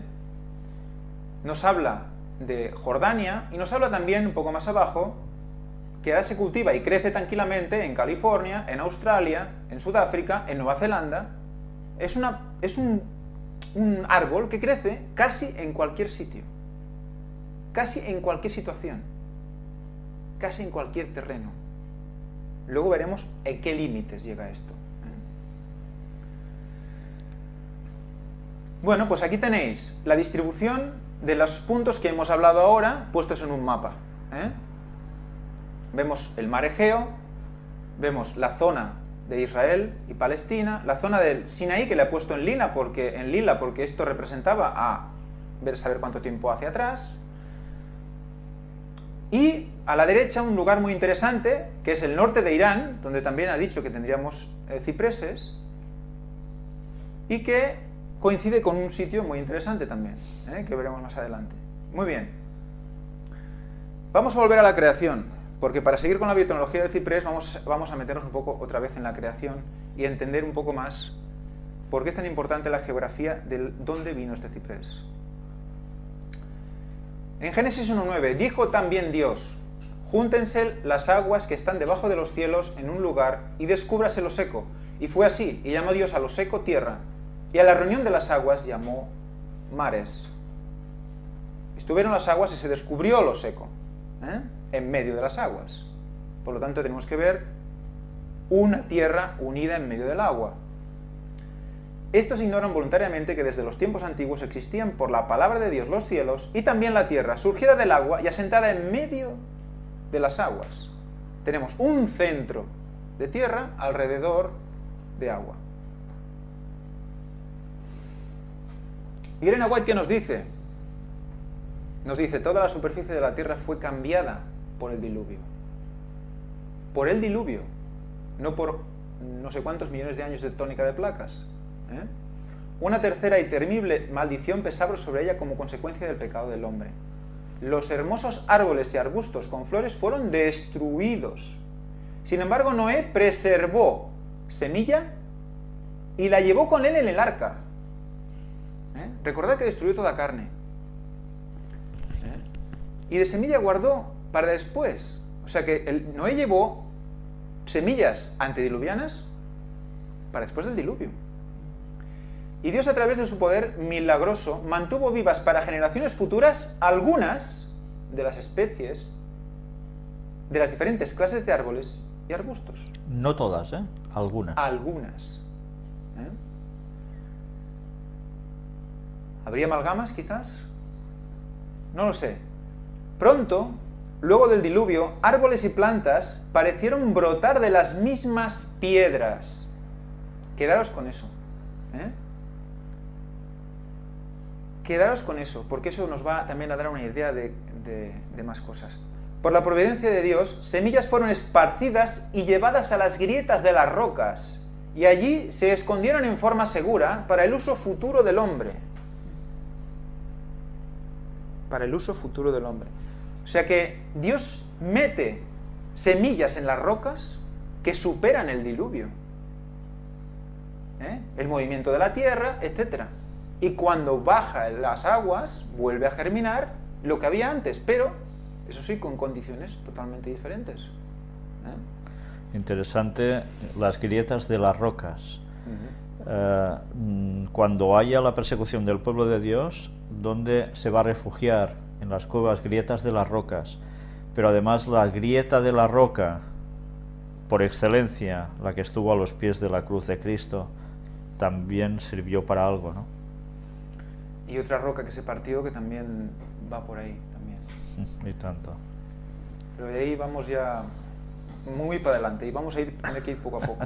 nos habla de Jordania y nos habla también, un poco más abajo, que ahora se cultiva y crece tranquilamente en California, en Australia, en Sudáfrica, en Nueva Zelanda. Es un árbol que crece casi en cualquier sitio, casi en cualquier situación, casi en cualquier terreno. Luego veremos en qué límites llega esto. Bueno, pues aquí tenéis la distribución de los puntos que hemos hablado ahora, puestos en un mapa. Vemos el mar Egeo, vemos la zona de Israel y Palestina, la zona del Sinaí, que le he puesto en lila porque esto representaba a saber cuánto tiempo hacia atrás. Y a la derecha un lugar muy interesante, que es el norte de Irán, donde también ha dicho que tendríamos cipreses, y que coincide con un sitio muy interesante también, que veremos más adelante. Muy bien. Vamos a volver a la creación, porque para seguir con la biotecnología del ciprés vamos a meternos un poco otra vez en la creación y entender un poco más por qué es tan importante la geografía de dónde vino este ciprés. En Génesis 1:9, dijo también Dios: júntense las aguas que están debajo de los cielos en un lugar y descúbrase lo seco. Y fue así, y llamó Dios a lo seco tierra, y a la reunión de las aguas llamó mares. Estuvieron las aguas y se descubrió lo seco, en medio de las aguas. Por lo tanto, tenemos que ver una tierra unida en medio del agua. Estos ignoran voluntariamente que desde los tiempos antiguos existían por la palabra de Dios los cielos y también la tierra, surgida del agua y asentada en medio de las aguas. Tenemos un centro de tierra alrededor de agua. Y Elena White, ¿qué nos dice? Nos dice: toda la superficie de la tierra fue cambiada por el diluvio. Por el diluvio, no por no sé cuántos millones de años de tectónica de placas. Una tercera y temible maldición pesaba sobre ella como consecuencia del pecado del hombre. Los hermosos árboles y arbustos con flores fueron destruidos. Sin embargo, Noé preservó semilla y la llevó con él en el arca. Recordad que destruyó toda carne. Y de semilla guardó para después. O sea que Noé llevó semillas antediluvianas para después del diluvio. Y Dios, a través de su poder milagroso, mantuvo vivas para generaciones futuras algunas de las especies de las diferentes clases de árboles y arbustos. No todas, ¿eh? Algunas. Algunas. ¿Eh? ¿Habría amalgamas, quizás? No lo sé. Pronto, luego del diluvio, árboles y plantas parecieron brotar de las mismas piedras. Quedaros con eso. ¿Eh? Quedaros con eso, porque eso nos va también a dar una idea de más cosas. Por la providencia de Dios, semillas fueron esparcidas y llevadas a las grietas de las rocas, y allí se escondieron en forma segura para el uso futuro del hombre. Para el uso futuro del hombre. O sea que Dios mete semillas en las rocas que superan el diluvio. El movimiento de la tierra, etc. Y cuando baja las aguas, vuelve a germinar lo que había antes, pero, eso sí, con condiciones totalmente diferentes. Interesante, las grietas de las rocas. Cuando haya la persecución del pueblo de Dios, ¿dónde se va a refugiar? En las cuevas, grietas de las rocas. Pero además la grieta de la roca, por excelencia, la que estuvo a los pies de la cruz de Cristo, también sirvió para algo, ¿no? Y otra roca que se partió que también va por ahí también. Y tanto. Pero de ahí vamos ya muy para adelante y vamos a tener que ir poco a poco.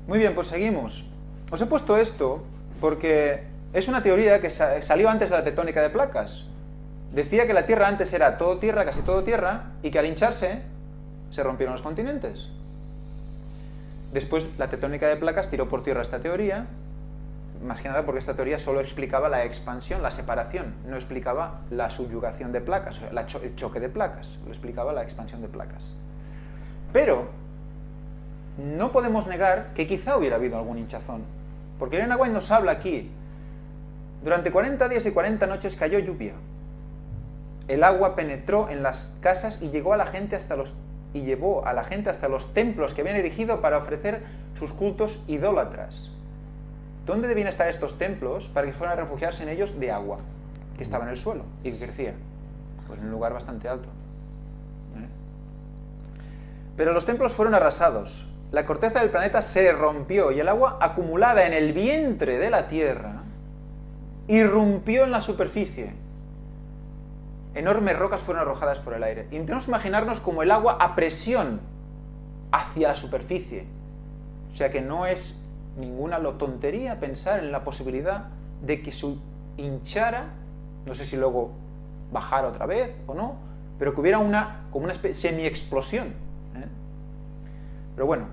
Muy bien, pues seguimos. Os he puesto esto porque es una teoría que salió antes de la tectónica de placas. Decía que la Tierra antes era todo tierra, casi todo tierra, y que al hincharse se rompieron los continentes. Después la tectónica de placas tiró por tierra esta teoría, más que nada porque esta teoría solo explicaba la expansión, la separación, no explicaba la subyugación de placas, o sea, el choque de placas, lo explicaba la expansión de placas. Pero no podemos negar que quizá hubiera habido algún hinchazón, porque Elena White nos habla aquí, durante 40 días y 40 noches cayó lluvia, el agua penetró en las casas y llevó a la gente hasta los templos que habían erigido para ofrecer sus cultos idólatras. ¿Dónde debían estar estos templos para que fueran a refugiarse en ellos de agua que estaba en el suelo y que crecía? Pues en un lugar bastante alto. Pero los templos fueron arrasados, la corteza del planeta se rompió y el agua acumulada en el vientre de la Tierra irrumpió en la superficie. Enormes rocas fueron arrojadas por el aire. Intentemos imaginarnos como el agua a presión hacia la superficie. O sea que no es ninguna tontería pensar en la posibilidad de que se hinchara, no sé si luego bajara otra vez o no, pero que hubiera como una especie de semi-explosión. Pero bueno,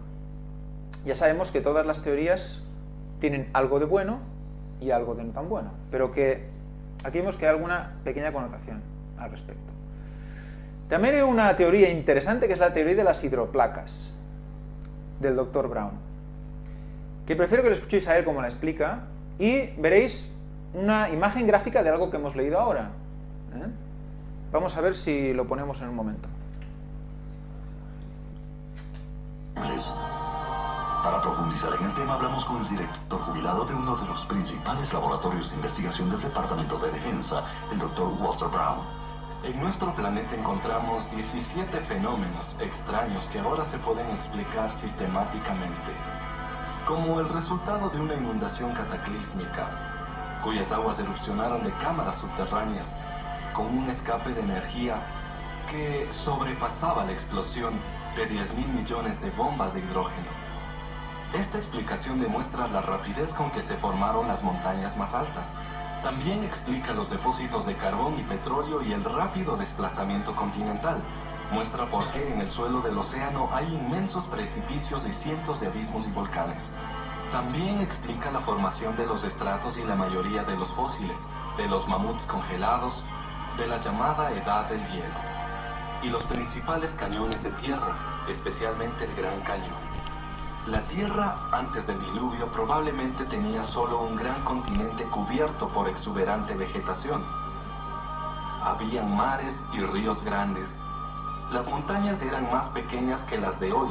ya sabemos que todas las teorías tienen algo de bueno y algo de no tan bueno, pero que aquí vemos que hay alguna pequeña connotación al respecto. También hay una teoría interesante que es la teoría de las hidroplacas del Dr. Brown, que prefiero que lo escuchéis a él como la explica y veréis una imagen gráfica de algo que hemos leído ahora. Vamos a ver si lo ponemos en un momento. Para profundizar en el tema, hablamos con el director jubilado de uno de los principales laboratorios de investigación del Departamento de Defensa, el Dr. Walter Brown. En nuestro planeta encontramos 17 fenómenos extraños que ahora se pueden explicar sistemáticamente, como el resultado de una inundación cataclísmica, cuyas aguas erupcionaron de cámaras subterráneas con un escape de energía que sobrepasaba la explosión de 10.000 millones de bombas de hidrógeno. Esta explicación demuestra la rapidez con que se formaron las montañas más altas. También explica los depósitos de carbón y petróleo y el rápido desplazamiento continental. Muestra por qué en el suelo del océano hay inmensos precipicios y cientos de abismos y volcanes. También explica la formación de los estratos y la mayoría de los fósiles, de los mamuts congelados, de la llamada Edad del Hielo, y los principales cañones de tierra, especialmente el Gran Cañón. La Tierra, antes del diluvio, probablemente tenía solo un gran continente cubierto por exuberante vegetación. Habían mares y ríos grandes. Las montañas eran más pequeñas que las de hoy,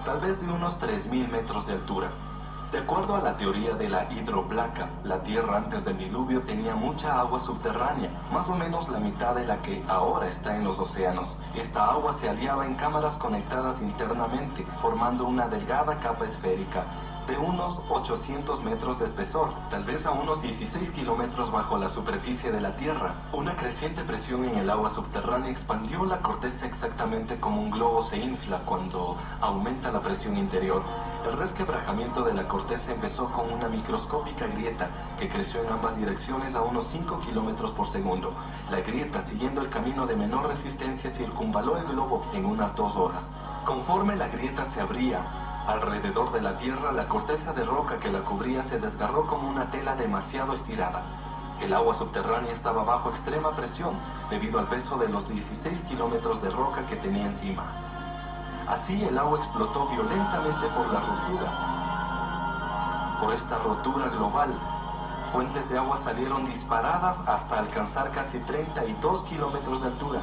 tal vez de unos 3.000 metros de altura. De acuerdo a la teoría de la hidroplaca, la Tierra antes del diluvio tenía mucha agua subterránea, más o menos la mitad de la que ahora está en los océanos. Esta agua se aliaba en cámaras conectadas internamente, formando una delgada capa esférica de unos 800 metros de espesor, tal vez a unos 16 kilómetros bajo la superficie de la Tierra. Una creciente presión en el agua subterránea expandió la corteza exactamente como un globo se infla cuando aumenta la presión interior. El resquebrajamiento de la corteza empezó con una microscópica grieta que creció en ambas direcciones a unos 5 kilómetros por segundo. La grieta, siguiendo el camino de menor resistencia, circunvaló el globo en unas 2 horas. Conforme la grieta se abría alrededor de la Tierra, la corteza de roca que la cubría se desgarró como una tela demasiado estirada. El agua subterránea estaba bajo extrema presión debido al peso de los 16 kilómetros de roca que tenía encima. Así el agua explotó violentamente por la ruptura. Por esta rotura global, fuentes de agua salieron disparadas hasta alcanzar casi 32 kilómetros de altura.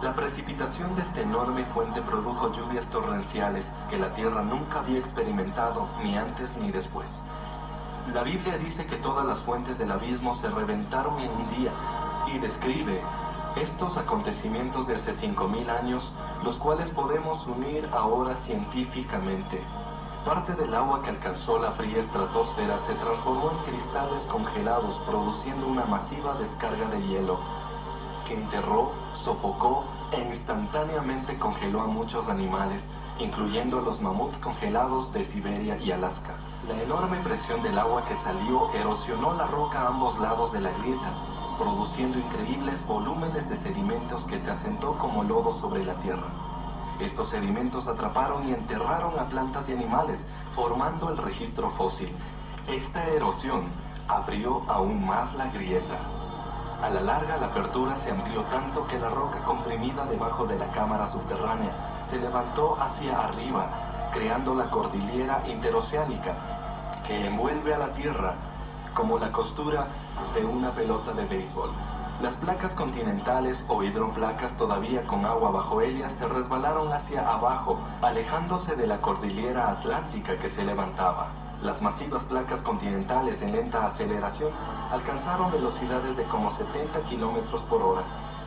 La precipitación de esta enorme fuente produjo lluvias torrenciales que la Tierra nunca había experimentado, ni antes ni después. La Biblia dice que todas las fuentes del abismo se reventaron en un día y describe estos acontecimientos de hace 5000 años, los cuales podemos unir ahora científicamente. Parte del agua que alcanzó la fría estratosfera se transformó en cristales congelados, produciendo una masiva descarga de hielo que enterró, sofocó e instantáneamente congeló a muchos animales, incluyendo a los mamuts congelados de Siberia y Alaska. La enorme presión del agua que salió erosionó la roca a ambos lados de la grieta, produciendo increíbles volúmenes de sedimentos que se asentó como lodo sobre la tierra. Estos sedimentos atraparon y enterraron a plantas y animales, formando el registro fósil. Esta erosión abrió aún más la grieta. A la larga, la apertura se amplió tanto que la roca comprimida debajo de la cámara subterránea se levantó hacia arriba, creando la cordillera interoceánica, que envuelve a la Tierra como la costura de una pelota de béisbol. Las placas continentales o hidroplacas todavía con agua bajo ellas se resbalaron hacia abajo, alejándose de la cordillera atlántica que se levantaba. Las masivas placas continentales en lenta aceleración alcanzaron velocidades de como 70 kilómetros por hora.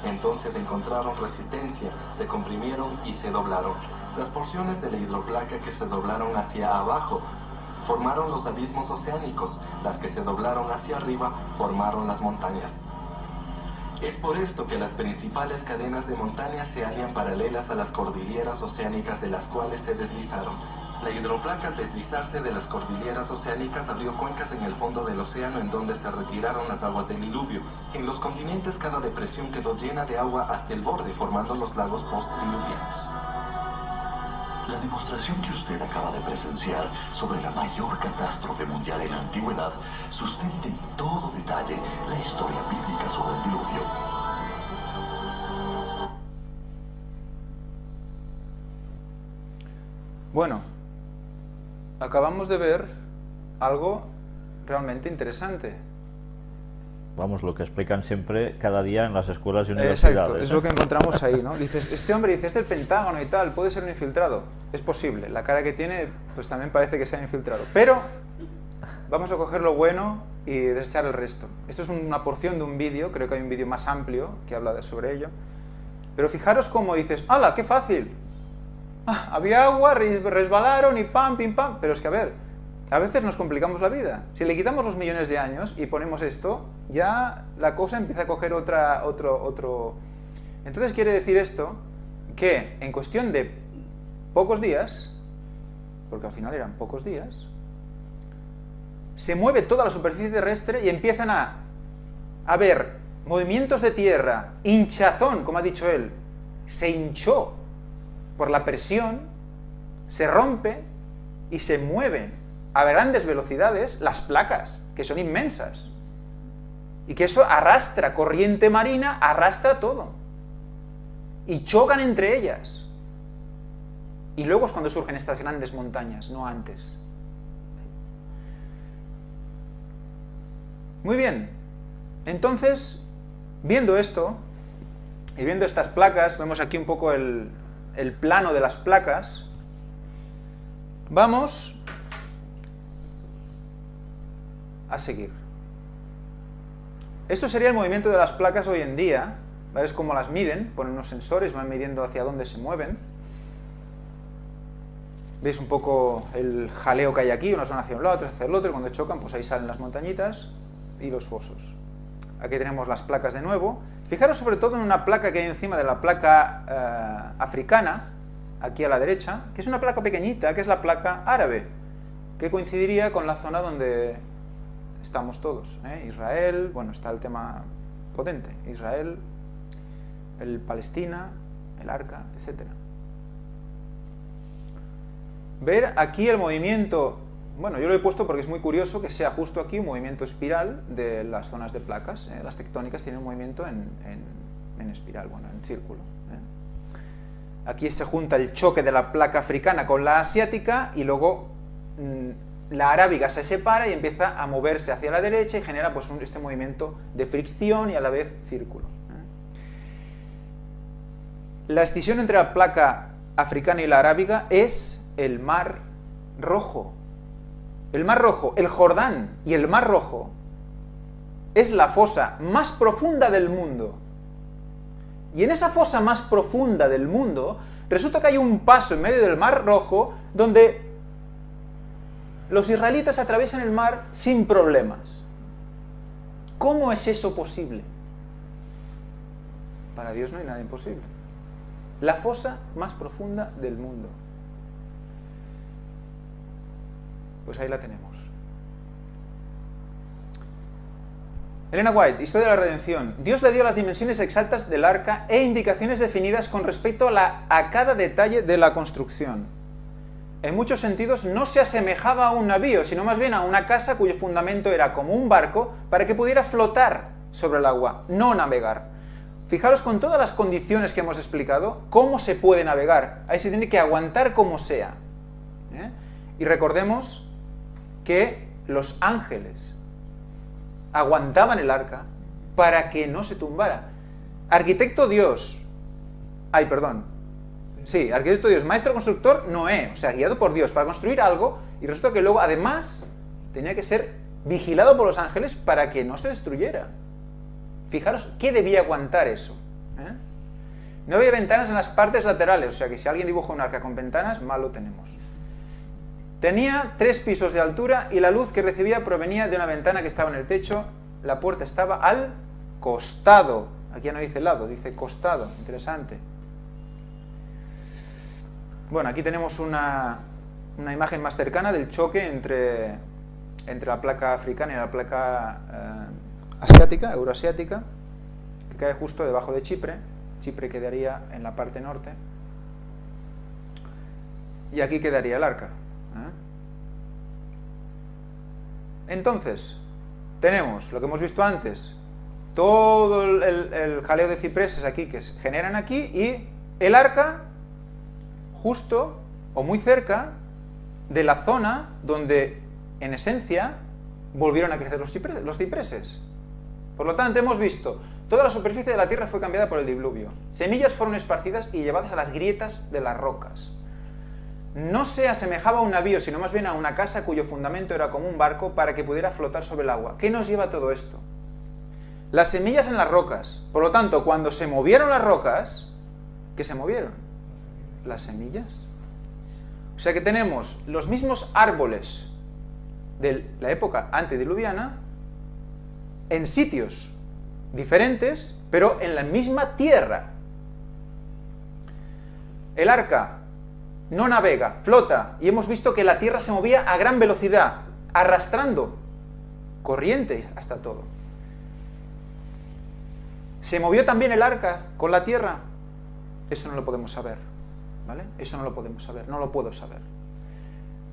Entonces encontraron resistencia, se comprimieron y se doblaron. Las porciones de la hidroplaca que se doblaron hacia abajo formaron los abismos oceánicos. Las que se doblaron hacia arriba formaron las montañas. Es por esto que las principales cadenas de montañas se hallan paralelas a las cordilleras oceánicas de las cuales se deslizaron. La hidroplaca, al deslizarse de las cordilleras oceánicas, abrió cuencas en el fondo del océano en donde se retiraron las aguas del diluvio. En los continentes cada depresión quedó llena de agua hasta el borde, formando los lagos postdiluvianos. La demostración que usted acaba de presenciar sobre la mayor catástrofe mundial en la antigüedad sustenta en todo detalle la historia bíblica sobre el diluvio. Bueno, acabamos de ver algo realmente interesante. Vamos, lo que explican siempre cada día en las escuelas y universidades. Exacto, es lo que encontramos ahí, ¿no? Dices, este hombre dice, este es el Pentágono y tal, puede ser un infiltrado. Es posible, la cara que tiene, pues también parece que sea infiltrado. Pero vamos a coger lo bueno y desechar el resto. Esto es una porción de un vídeo, creo que hay un vídeo más amplio que habla sobre ello. Pero fijaros cómo dices, ¡hala, qué fácil! Ah, había agua, resbalaron y pam, pim, pam. Pero es que, a veces nos complicamos la vida. Si le quitamos los millones de años y ponemos esto, ya la cosa empieza a coger otro... Entonces quiere decir esto que en cuestión de pocos días, porque al final eran pocos días, se mueve toda la superficie terrestre y empiezan a haber movimientos de tierra, hinchazón, como ha dicho él, se hinchó por la presión, se rompe y se mueven a grandes velocidades las placas, que son inmensas. Y que eso arrastra, corriente marina, arrastra todo. Y chocan entre ellas. Y luego es cuando surgen estas grandes montañas, no antes. Muy bien. Entonces, viendo esto, y viendo estas placas, vemos aquí un poco el plano de las placas, vamos a seguir. Esto sería el movimiento de las placas hoy en día, ¿vale? Es como las miden, ponen unos sensores, van midiendo hacia dónde se mueven. Veis un poco el jaleo que hay aquí, unas van hacia un lado, otras hacia el otro, y cuando chocan, pues ahí salen las montañitas y los fosos. Aquí tenemos las placas de nuevo. Fijaros sobre todo en una placa que hay encima de la placa africana, aquí a la derecha, que es una placa pequeñita, que es la placa árabe, que coincidiría con la zona donde estamos todos, ¿eh? Israel, bueno, está el tema potente, Israel, el Palestina, el Arca, etc. Ver aquí el movimiento, bueno, yo lo he puesto porque es muy curioso que sea justo aquí un movimiento espiral de las zonas de placas, ¿eh? Las tectónicas tienen un movimiento en espiral, bueno, en círculo, ¿eh? Aquí se junta el choque de la placa africana con la asiática y luego la arábiga se separa y empieza a moverse hacia la derecha y genera pues este movimiento de fricción y a la vez círculo, ¿eh? La escisión entre la placa africana y la arábiga es el Mar Rojo. El Mar Rojo, el Jordán y el Mar Rojo es la fosa más profunda del mundo. Y en esa fosa más profunda del mundo resulta que hay un paso en medio del Mar Rojo donde los israelitas atraviesan el mar sin problemas. ¿Cómo es eso posible? Para Dios no hay nada imposible. La fosa más profunda del mundo. Pues ahí la tenemos. Elena White, Historia de la Redención. Dios le dio las dimensiones exactas del arca e indicaciones definidas con respecto a cada detalle de la construcción. En muchos sentidos no se asemejaba a un navío, sino más bien a una casa cuyo fundamento era como un barco para que pudiera flotar sobre el agua, no navegar. Fijaros con todas las condiciones que hemos explicado, cómo se puede navegar. Ahí se tiene que aguantar como sea, ¿eh? Y recordemos que los ángeles aguantaban el arca para que no se tumbara. Arquitecto Dios, arquitecto Dios, maestro constructor Noé, o sea, guiado por Dios para construir algo, y resulta que luego además tenía que ser vigilado por los ángeles para que no se destruyera. Fijaros qué debía aguantar eso, ¿eh? No había ventanas en las partes laterales, o sea que si alguien dibuja un arca con ventanas, mal lo tenemos. Tenía 3 pisos de altura y la luz que recibía provenía de una ventana que estaba en el techo. La puerta estaba al costado, aquí ya no dice lado, dice costado, interesante. Bueno, aquí tenemos una imagen más cercana del choque entre la placa africana y la placa asiática, euroasiática, que cae justo debajo de Chipre. Chipre quedaría en la parte norte. Y aquí quedaría el arca, ¿eh? Entonces, tenemos lo que hemos visto antes, todo el jaleo de cipreses aquí que se generan aquí y el arca justo o muy cerca de la zona donde en esencia volvieron a crecer los cipreses. Por lo tanto, hemos visto toda la superficie de la tierra fue cambiada por el diluvio. Semillas fueron esparcidas y llevadas a las grietas de las rocas. No se asemejaba a un navío, sino más bien a una casa cuyo fundamento era como un barco para que pudiera flotar sobre el agua. ¿Qué nos lleva todo esto? Las semillas en las rocas. Por lo tanto, cuando se movieron las rocas, ¿qué se movieron? Las semillas. O sea que tenemos los mismos árboles de la época antediluviana en sitios diferentes, pero en la misma tierra. El arca no navega, flota, y hemos visto que la tierra se movía a gran velocidad, arrastrando corriente hasta todo. ¿Se movió también el arca con la tierra? Eso no lo podemos saber, ¿vale? Eso no lo podemos saber, no lo puedo saber.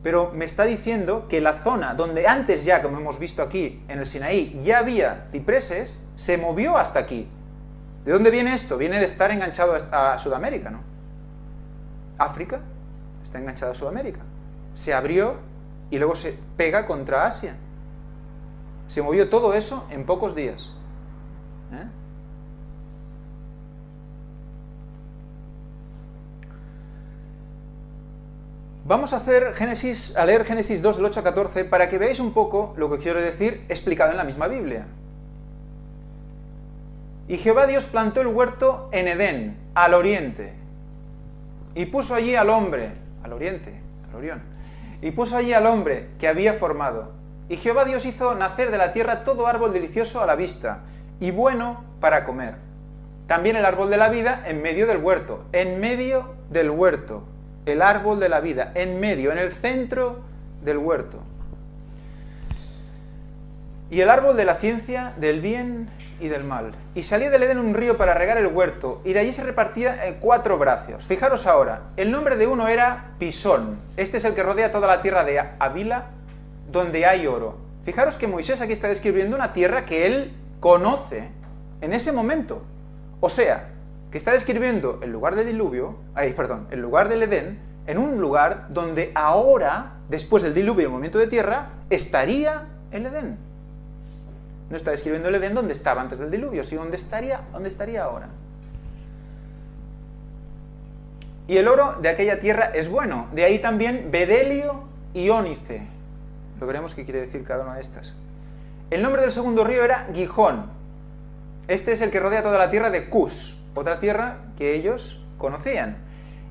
Pero me está diciendo que la zona donde antes ya, como hemos visto aquí, en el Sinaí, ya había cipreses, se movió hasta aquí. ¿De dónde viene esto? Viene de estar enganchado a Sudamérica, ¿no? África está enganchada a Sudamérica. Se abrió y luego se pega contra Asia. Se movió todo eso en pocos días, ¿eh? Vamos a leer Génesis 2, del 8 a 14, para que veáis un poco lo que quiero decir explicado en la misma Biblia. Y Jehová Dios plantó el huerto en Edén, al oriente, y puso allí al hombre, al oriente, al Orión, y puso allí al hombre que había formado. Y Jehová Dios hizo nacer de la tierra todo árbol delicioso a la vista, y bueno para comer. También el árbol de la vida en medio del huerto, el árbol de la vida, en medio, en el centro del huerto. Y el árbol de la ciencia del bien y del mal. Y salía del Edén un río para regar el huerto, y de allí se repartía en 4 brazos. Fijaros ahora, el nombre de uno era Pisón. Este es el que rodea toda la tierra de Havila, donde hay oro. Fijaros que Moisés aquí está describiendo una tierra que él conoce en ese momento. O sea, que está describiendo el lugar del diluvio, el lugar del Edén, en un lugar donde ahora, después del diluvio y el movimiento de tierra, estaría el Edén. No está describiendo el Edén donde estaba antes del diluvio, sino donde estaría ahora. Y el oro de aquella tierra es bueno. De ahí también bedelio y ónice. Lo veremos qué quiere decir cada una de estas. El nombre del segundo río era Gihón. Este es el que rodea toda la tierra de Cus, otra tierra que ellos conocían.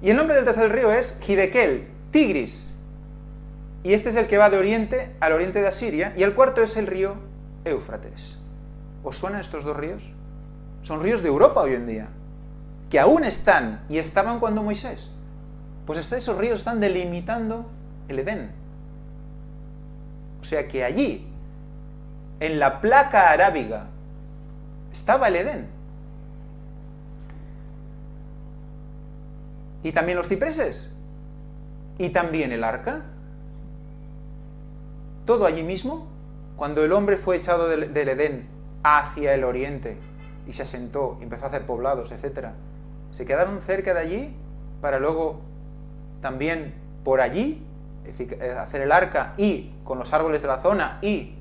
Y el nombre del tercer río es Hidekel, Tigris. Y este es el que va de oriente al oriente de Asiria. Y el cuarto es el río Éufrates. ¿Os suenan estos 2 ríos? Son ríos de Europa hoy en día, que aún están y estaban cuando Moisés. Pues hasta esos ríos están delimitando el Edén. O sea que allí, en la placa arábiga, estaba el Edén. Y también los cipreses. Y también el arca. Todo allí mismo. Cuando el hombre fue echado del Edén hacia el oriente y se asentó, y empezó a hacer poblados, etc., se quedaron cerca de allí para luego también por allí hacer el arca y con los árboles de la zona y...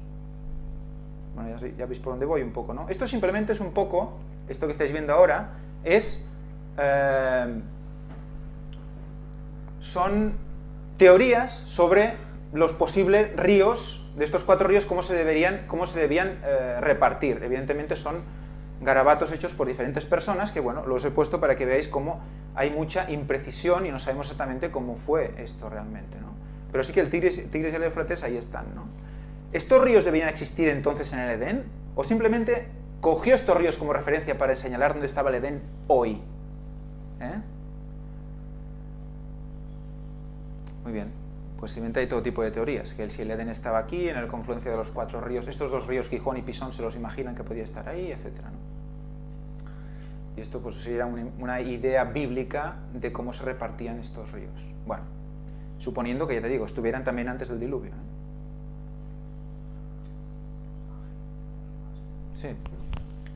Bueno, ya veis por dónde voy un poco, ¿no? Esto simplemente es un poco, esto que estáis viendo ahora, son teorías sobre los posibles ríos de estos 4 ríos, cómo se debían repartir. Evidentemente son garabatos hechos por diferentes personas, que bueno, los he puesto para que veáis cómo hay mucha imprecisión y no sabemos exactamente cómo fue esto realmente, ¿no? Pero sí que el Tigris y el Éufrates ahí están, ¿no? ¿Estos ríos debían existir entonces en el Edén? ¿O simplemente cogió estos ríos como referencia para señalar dónde estaba el Edén hoy? Muy bien. Pues simplemente hay todo tipo de teorías, que si el Edén estaba aquí, en el confluencia de los 4 ríos, estos 2 ríos, Gihón y Pisón, se los imaginan que podía estar ahí, etc., ¿no? Y esto pues sería una idea bíblica de cómo se repartían estos ríos. Bueno, suponiendo que, ya te digo, estuvieran también antes del diluvio, ¿eh? Sí,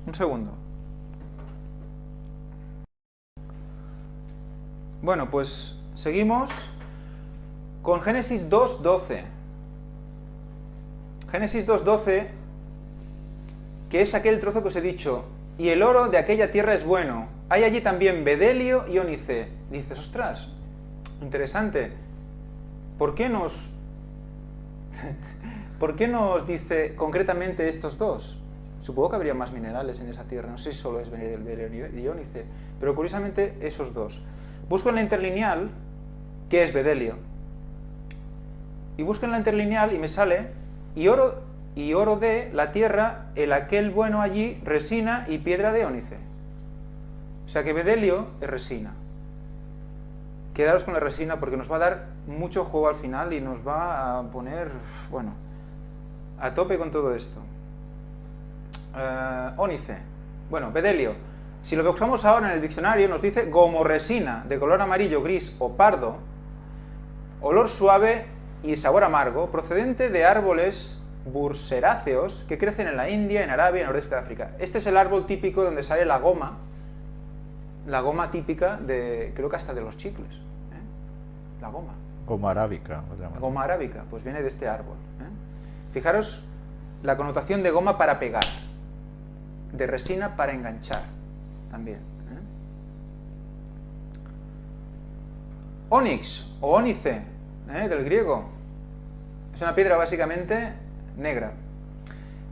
un segundo. Bueno, pues seguimos con Génesis 2:12. Génesis 2:12, que es aquel trozo que os he dicho, y el oro de aquella tierra es bueno. Hay allí también bedelio y ónice. Dices, ostras, interesante. ¿Por qué nos dice concretamente estos 2? Supongo que habría más minerales en esa tierra. No sé si solo es bedelio y ónice, pero curiosamente esos 2. Busco en la interlineal qué es bedelio. Y busco en la interlineal y me sale, y oro de la tierra, el aquel bueno allí, resina y piedra de ónice. O sea que bedelio es resina. Quedaros con la resina porque nos va a dar mucho juego al final y nos va a poner, bueno, a tope con todo esto. Ónice. Bueno, bedelio. Si lo buscamos ahora en el diccionario nos dice gomorresina, de color amarillo, gris o pardo, olor suave y sabor amargo, procedente de árboles burseráceos que crecen en la India, en Arabia y en el nordeste de África. Este es el árbol típico donde sale la goma típica de, creo que hasta de los chicles, ¿eh? La goma. Goma arábica. La goma arábica, pues viene de este árbol, ¿eh? Fijaros la connotación de goma para pegar, de resina para enganchar, también, ¿eh? Ónix o ónice, del griego. Es una piedra básicamente negra.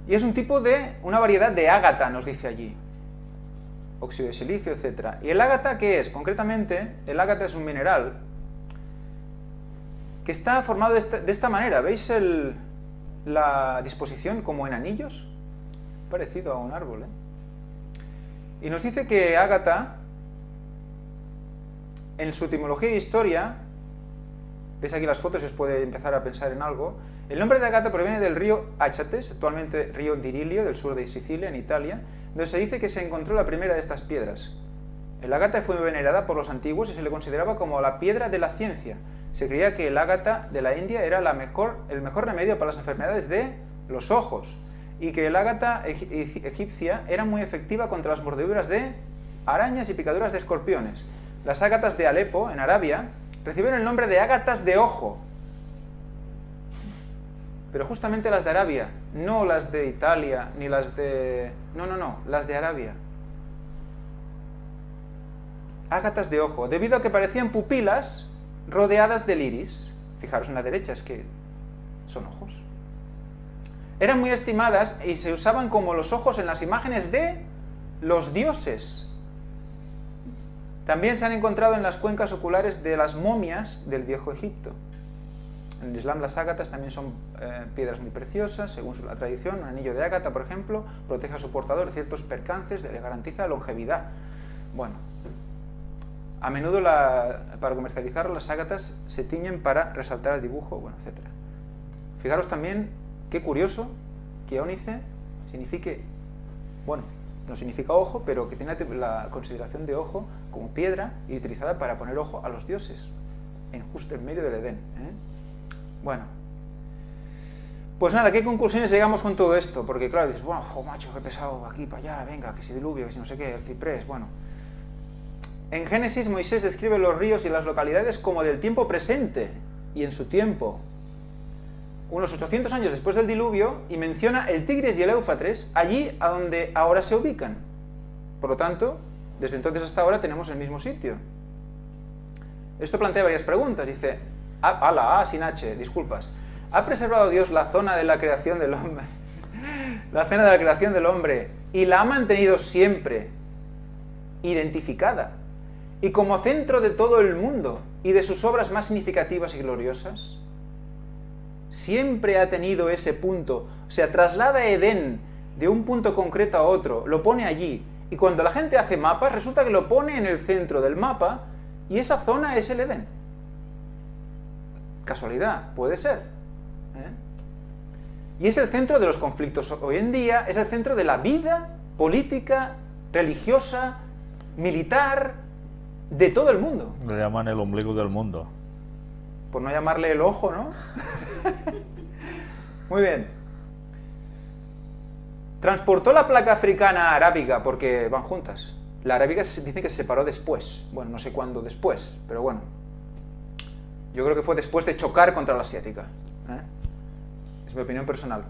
Y es un tipo de, una variedad de ágata, nos dice allí. Óxido de silicio, etc. ¿Y el ágata qué es? Concretamente, el ágata es un mineral que está formado de esta manera. ¿Veis la disposición como en anillos? Parecido a un árbol, Y nos dice que ágata, en su etimología e historia, veis aquí las fotos y os puede empezar a pensar en algo. El nombre de ágata proviene del río Áchates, actualmente río Dirilio, del sur de Sicilia, en Italia, donde se dice que se encontró la primera de estas piedras. El ágata fue venerada por los antiguos y se le consideraba como la piedra de la ciencia. Se creía que el ágata de la India era el mejor remedio para las enfermedades de los ojos, y que el ágata egipcia era muy efectiva contra las mordeduras de arañas y picaduras de escorpiones. Las ágatas de Alepo, en Arabia, recibieron el nombre de ágatas de ojo. Pero justamente las de Arabia, no las de Italia, ni las de... No, las de Arabia. Ágatas de ojo, debido a que parecían pupilas rodeadas del iris. Fijaros en la derecha, es que son ojos. Eran muy estimadas y se usaban como los ojos en las imágenes de los dioses. También se han encontrado en las cuencas oculares de las momias del Viejo Egipto. En el Islam las ágatas también son piedras muy preciosas, según la tradición. Un anillo de ágata, por ejemplo, protege a su portador de ciertos percances, le garantiza longevidad. Bueno, a menudo para comercializar las ágatas se tiñen para resaltar el dibujo, bueno, etc. Fijaros también, qué curioso, que ónice signifique, bueno, no significa ojo, pero que tiene la consideración de ojo como piedra y utilizada para poner ojo a los dioses, justo en medio del Edén. Bueno, pues nada, ¿qué conclusiones llegamos con todo esto? Porque claro, dices, bueno, macho, qué pesado, aquí para allá, venga, que si diluvio, que si no sé qué, el ciprés, bueno. En Génesis, Moisés describe los ríos y las localidades como del tiempo presente y en su tiempo, unos 800 años después del diluvio, y menciona el Tigris y el Éufrates, allí a donde ahora se ubican. Por lo tanto, desde entonces hasta ahora tenemos el mismo sitio. Esto plantea varias preguntas, dice, sin H, disculpas. ¿Ha preservado Dios la zona de la creación del hombre? La zona de la creación del hombre, y la ha mantenido siempre identificada, y como centro de todo el mundo, y de sus obras más significativas y gloriosas? Siempre ha tenido ese punto, o sea, traslada Edén de un punto concreto a otro, lo pone allí, y cuando la gente hace mapas, resulta que lo pone en el centro del mapa, y esa zona es el Edén. Casualidad, puede ser. Y es el centro de los conflictos hoy en día, es el centro de la vida política, religiosa, militar, de todo el mundo. Le llaman el ombligo del mundo. Por no llamarle el ojo, ¿no? Muy bien. Transportó la placa africana arábiga, porque van juntas. La arábiga dicen que se separó después. Bueno, no sé cuándo después, pero bueno. Yo creo que fue después de chocar contra la asiática. Es mi opinión personal.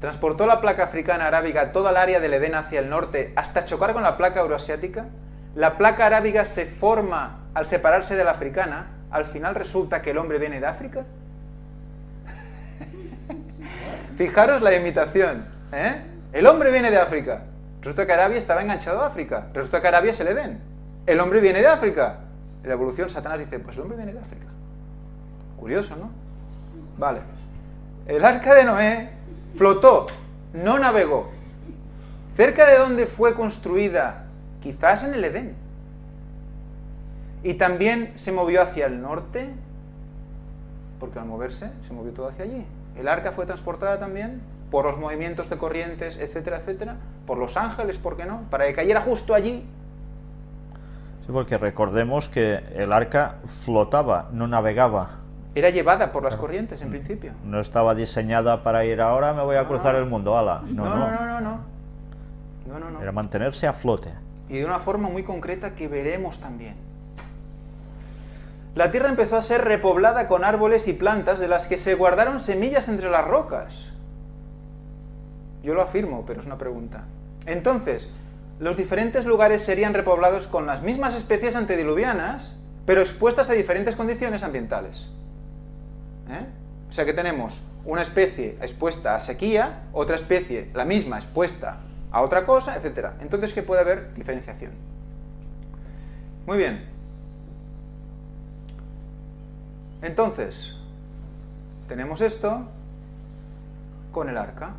Transportó la placa africana arábiga toda el área del Edén hacia el norte hasta chocar con la placa euroasiática. La placa arábiga se forma al separarse de la africana. Al final resulta que el hombre viene de África. Fijaros la imitación. El hombre viene de África. Resulta que Arabia estaba enganchado a África. Resulta que Arabia es el Edén. El hombre viene de África. En la evolución, Satanás dice, pues el hombre viene de África. Curioso, ¿no? Vale. El arca de Noé flotó, no navegó. Cerca de donde fue construida, quizás en el Edén. Y también se movió hacia el norte, porque al moverse se movió todo hacia allí. El arca fue transportada también por los movimientos de corrientes, etcétera, etcétera, por los ángeles, ¿por qué no? Para que cayera justo allí. Sí, porque recordemos que el arca flotaba, no navegaba. Era llevada por las corrientes, en principio. No estaba diseñada para ir ahora, me voy a cruzar el mundo, ala. No. Era mantenerse a flote. Y de una forma muy concreta que veremos también. La tierra empezó a ser repoblada con árboles y plantas de las que se guardaron semillas entre las rocas. Yo lo afirmo, pero es una pregunta. Entonces, los diferentes lugares serían repoblados con las mismas especies antediluvianas, pero expuestas a diferentes condiciones ambientales. O sea que tenemos una especie expuesta a sequía, otra especie, la misma, expuesta a otra cosa, etc. Entonces que puede haber diferenciación. Muy bien. Entonces, tenemos esto con el arca,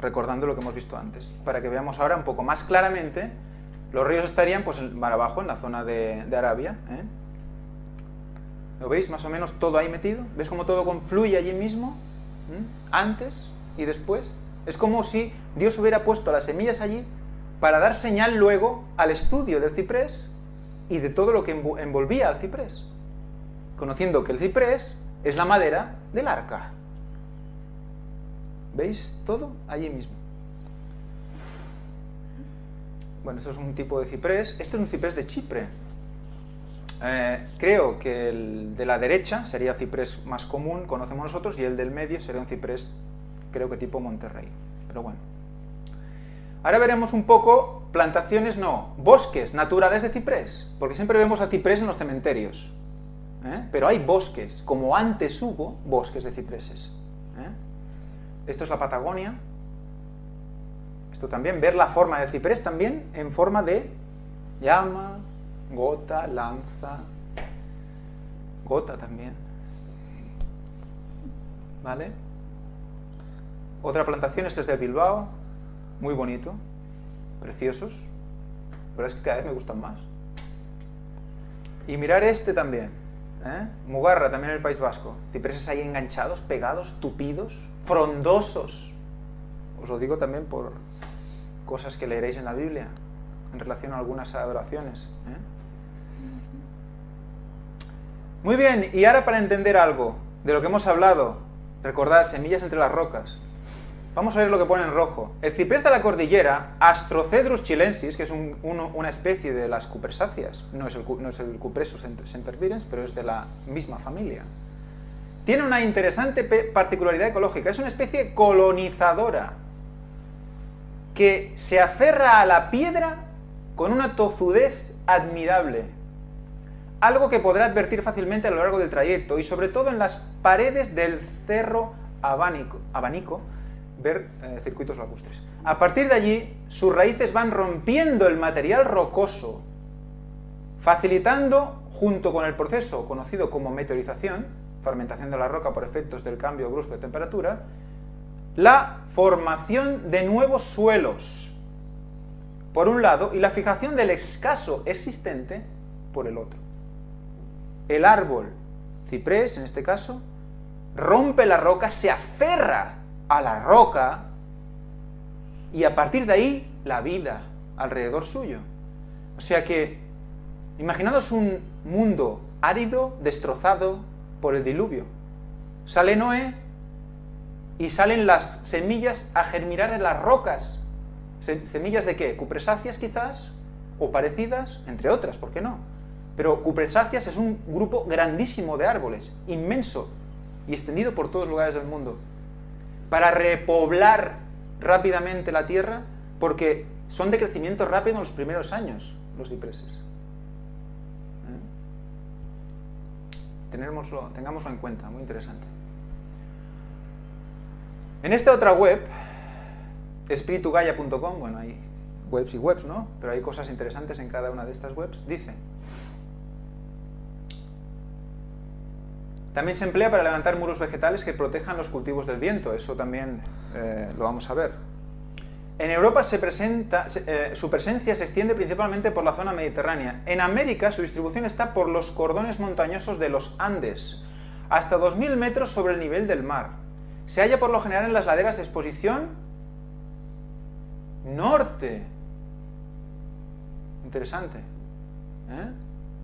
recordando lo que hemos visto antes, para que veamos ahora un poco más claramente. Los ríos estarían pues más abajo, en la zona de Arabia. ¿Lo veis? Más o menos todo ahí metido. ¿Ves cómo todo confluye allí mismo? Antes y después. Es como si Dios hubiera puesto las semillas allí para dar señal luego al estudio del ciprés y de todo lo que envolvía al ciprés, conociendo que el ciprés es la madera del arca. ¿Veis? Todo allí mismo. Bueno, esto es un tipo de ciprés. Este es un ciprés de Chipre. Creo que el de la derecha sería el ciprés más común, conocemos nosotros, y el del medio sería un ciprés, creo que tipo Monterrey. Pero bueno. Ahora veremos un poco plantaciones, no, bosques naturales de ciprés, porque siempre vemos a ciprés en los cementerios. Pero hay bosques, como antes hubo bosques de cipreses. Esto es la Patagonia. Esto también, ver la forma del ciprés también en forma de llama, gota, lanza, gota también. ¿Vale? Otra plantación, este es de Bilbao, muy bonito, preciosos. La verdad es que cada vez me gustan más. Y mirar este también, Mugarra, también en el País Vasco. Cipreses ahí enganchados, pegados, tupidos, frondosos. Os lo digo también por cosas que leeréis en la Biblia, en relación a algunas adoraciones. Muy bien, y ahora para entender algo de lo que hemos hablado, recordad, semillas entre las rocas. Vamos a ver lo que pone en rojo. El ciprés de la cordillera, Astrocedrus chilensis, que es una especie de las cupresáceas, no es el Cupressus sempervirens, pero es de la misma familia. Tiene una interesante particularidad ecológica, es una especie colonizadora, que se aferra a la piedra con una tozudez admirable. Algo que podrá advertir fácilmente a lo largo del trayecto, y sobre todo en las paredes del cerro Abanico, ver circuitos lacustres. A partir de allí, sus raíces van rompiendo el material rocoso, facilitando, junto con el proceso conocido como meteorización, fermentación de la roca por efectos del cambio brusco de temperatura, la formación de nuevos suelos, por un lado, y la fijación del escaso existente por el otro. El árbol, ciprés en este caso, rompe la roca, se aferra a la roca, y a partir de ahí, la vida alrededor suyo. O sea que, imaginaos un mundo árido, destrozado por el diluvio. Sale Noé, y salen las semillas a germinar en las rocas. ¿Semillas de qué? ¿Cupresáceas quizás? ¿O parecidas? Entre otras, ¿por qué no? Pero cupresáceas es un grupo grandísimo de árboles, inmenso, y extendido por todos los lugares del mundo, para repoblar rápidamente la tierra, porque son de crecimiento rápido en los primeros años, los cipreses. Tengámoslo en cuenta, muy interesante. En esta otra web, espiritugaya.com, bueno, hay webs y webs, ¿no? Pero hay cosas interesantes en cada una de estas webs. Dice: también se emplea para levantar muros vegetales que protejan los cultivos del viento. Eso también lo vamos a ver. En Europa su presencia se extiende principalmente por la zona mediterránea. En América su distribución está por los cordones montañosos de los Andes, hasta 2000 metros sobre el nivel del mar. Se halla por lo general en las laderas de exposición norte. Interesante.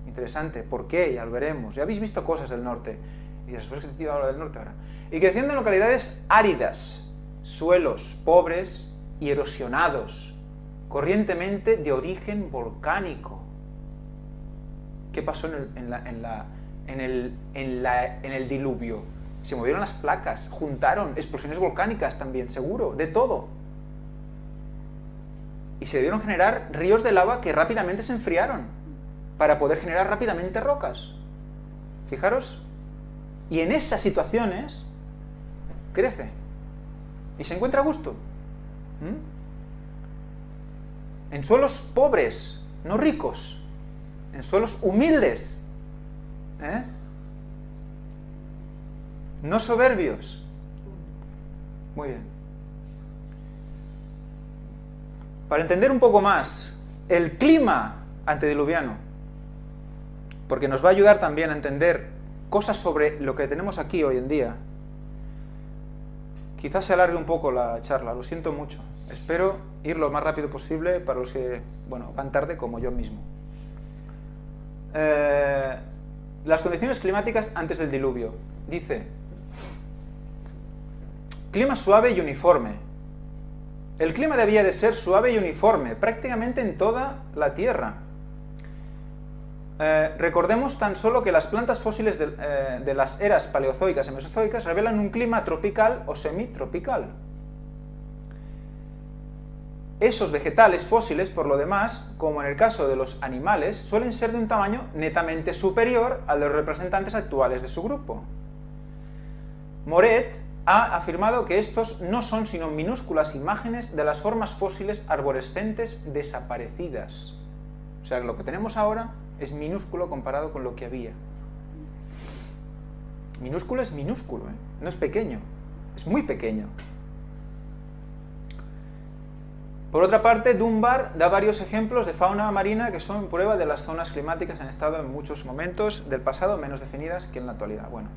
Interesante. ¿Por qué? Ya lo veremos. Ya habéis visto cosas del norte. Y después que te iba a hablar del norte ahora. Y creciendo en localidades áridas, suelos pobres y erosionados, corrientemente de origen volcánico. ¿Qué pasó en el diluvio? Se movieron las placas, juntaron explosiones volcánicas también, seguro, de todo. Y se debieron generar ríos de lava que rápidamente se enfriaron para poder generar rápidamente rocas. Fijaros y en esas situaciones crece y se encuentra a gusto. En suelos pobres, no ricos, en suelos humildes, no soberbios. Muy bien. Para entender un poco más el clima antediluviano, porque nos va a ayudar también a entender cosas sobre lo que tenemos aquí hoy en día. Quizás se alargue un poco la charla, lo siento mucho. Espero ir lo más rápido posible para los que, bueno, van tarde como yo mismo. Las condiciones climáticas antes del diluvio. Dice, clima suave y uniforme. El clima debía de ser suave y uniforme, prácticamente en toda la Tierra. Recordemos tan solo que las plantas fósiles de las eras paleozoicas y mesozoicas revelan un clima tropical o semitropical. Esos vegetales fósiles, por lo demás, como en el caso de los animales, suelen ser de un tamaño netamente superior al de los representantes actuales de su grupo. Moret ha afirmado que estos no son sino minúsculas imágenes de las formas fósiles arborescentes desaparecidas. O sea, lo que tenemos ahora es minúsculo comparado con lo que había. Minúsculo es minúsculo, no es pequeño, es muy pequeño. Por otra parte, Dunbar da varios ejemplos de fauna marina que son prueba de las zonas climáticas han estado en muchos momentos del pasado menos definidas que en la actualidad. Bueno,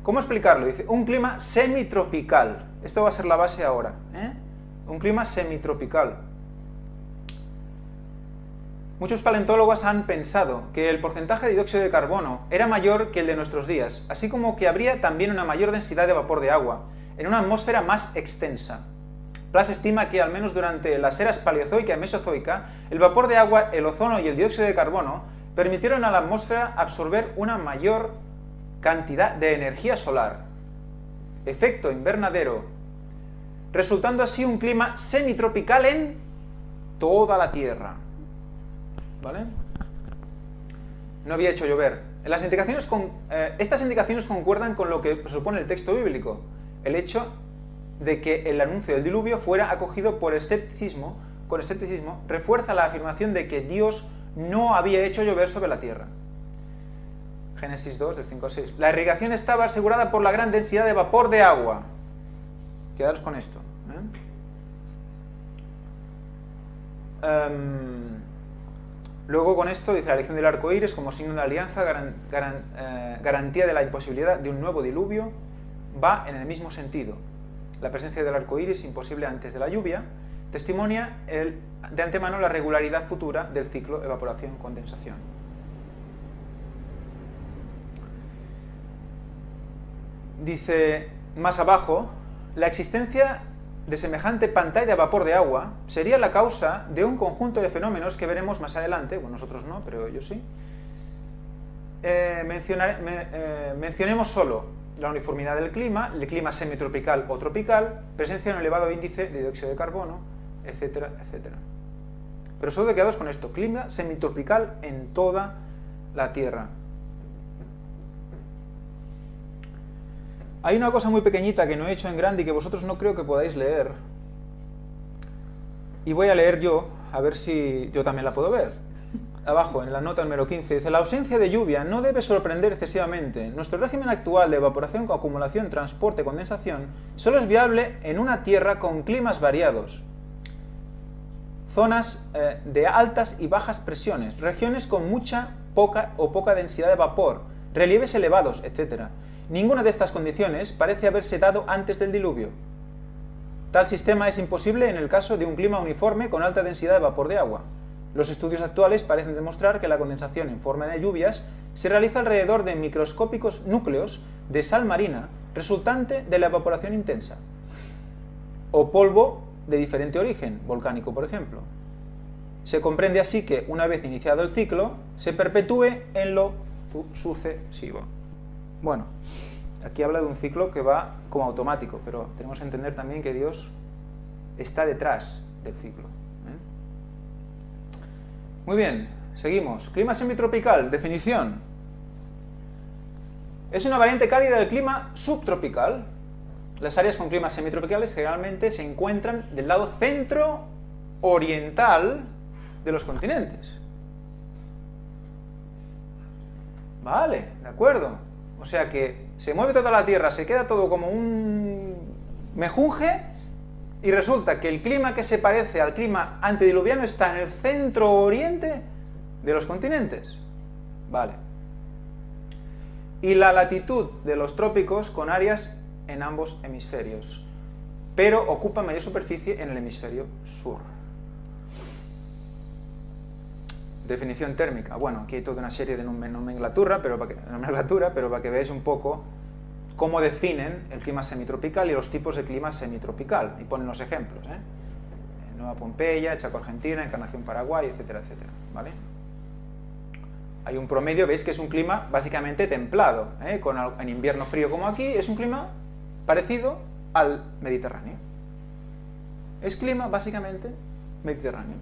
¿cómo explicarlo? Dice, un clima semitropical. Esto va a ser la base ahora. Un clima semitropical. Muchos paleontólogos han pensado que el porcentaje de dióxido de carbono era mayor que el de nuestros días, así como que habría también una mayor densidad de vapor de agua, en una atmósfera más extensa. Plas estima que, al menos durante las eras paleozoica y mesozoica, el vapor de agua, el ozono y el dióxido de carbono permitieron a la atmósfera absorber una mayor cantidad de energía solar, efecto invernadero, resultando así un clima semitropical en toda la Tierra. ¿Vale? No había hecho llover. Estas indicaciones concuerdan con lo que presupone el texto bíblico, el hecho de que el anuncio del diluvio fuera acogido con escepticismo, refuerza la afirmación de que Dios no había hecho llover sobre la tierra. Génesis 2, del 5 al 6. La irrigación estaba asegurada por la gran densidad de vapor de agua. Quedaros con esto. Luego con esto dice la elección del arco iris como signo de alianza, garantía de la imposibilidad de un nuevo diluvio, va en el mismo sentido. La presencia del arco iris, imposible antes de la lluvia, testimonia de antemano la regularidad futura del ciclo evaporación-condensación. Dice más abajo, la existencia de semejante pantalla de vapor de agua sería la causa de un conjunto de fenómenos que veremos más adelante, bueno, nosotros no, pero yo sí. Mencionemos solo la uniformidad del clima, el clima semitropical o tropical, presencia de un elevado índice de dióxido de carbono, etcétera, etcétera. Pero solo quedados con esto, clima semitropical en toda la Tierra. Hay una cosa muy pequeñita que no he hecho en grande y que vosotros no creo que podáis leer. Y voy a leer yo, a ver si yo también la puedo ver. Abajo, en la nota número 15, dice, la ausencia de lluvia no debe sorprender excesivamente. Nuestro régimen actual de evaporación, acumulación, transporte, condensación, solo es viable en una Tierra con climas variados. Zonas de altas y bajas presiones, regiones con mucha, poca o poca densidad de vapor, relieves elevados, etc. Ninguna de estas condiciones parece haberse dado antes del diluvio. Tal sistema es imposible en el caso de un clima uniforme con alta densidad de vapor de agua. Los estudios actuales parecen demostrar que la condensación en forma de lluvias se realiza alrededor de microscópicos núcleos de sal marina resultante de la evaporación intensa, o polvo de diferente origen, volcánico por ejemplo. Se comprende así que, una vez iniciado el ciclo, se perpetúe en lo sucesivo. Bueno, aquí habla de un ciclo que va como automático, pero tenemos que entender también que Dios está detrás del ciclo. Muy bien, seguimos. Clima semitropical, definición. Es una variante cálida del clima subtropical. Las áreas con climas semitropicales generalmente se encuentran del lado centro-oriental de los continentes. Vale, de acuerdo. O sea que se mueve toda la Tierra, se queda todo como un mejunje, y resulta que el clima que se parece al clima antediluviano está en el centro-oriente de los continentes. Vale. Y la latitud de los trópicos con áreas en ambos hemisferios, pero ocupa mayor superficie en el hemisferio sur. Definición térmica. Bueno, aquí hay toda una serie de nomenclatura, pero para que veáis un poco cómo definen el clima semitropical y los tipos de clima semitropical. Y ponen los ejemplos, Nueva Pompeya, Chaco Argentina, Encarnación Paraguay, etcétera, etcétera. ¿Vale? Hay un promedio, veis que es un clima básicamente templado, en invierno frío como aquí, es un clima parecido al Mediterráneo. Es clima básicamente mediterráneo.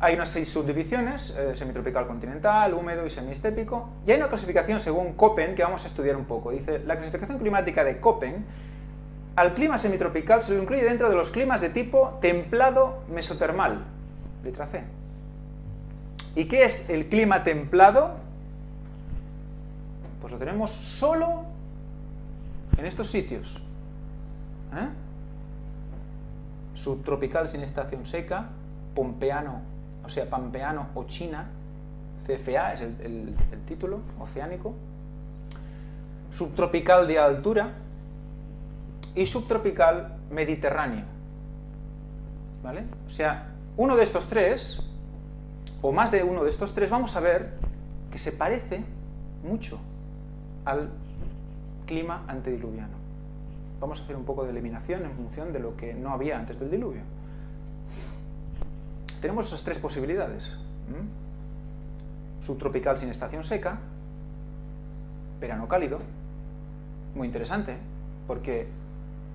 Hay unas 6 subdivisiones, semitropical continental, húmedo y semiestépico, y hay una clasificación según Köppen que vamos a estudiar un poco. Dice, la clasificación climática de Köppen, al clima semitropical se lo incluye dentro de los climas de tipo templado mesotermal, letra C. ¿Y qué es el clima templado? Pues lo tenemos solo en estos sitios. Subtropical sin estación seca, pampeano o China, CFA es el título, oceánico, subtropical de altura y subtropical mediterráneo. ¿Vale? O sea, uno de estos tres, o más de uno de estos tres, vamos a ver que se parece mucho al clima antediluviano. Vamos a hacer un poco de eliminación en función de lo que no había antes del diluvio. Tenemos esas tres posibilidades. Subtropical sin estación seca, verano cálido, muy interesante, porque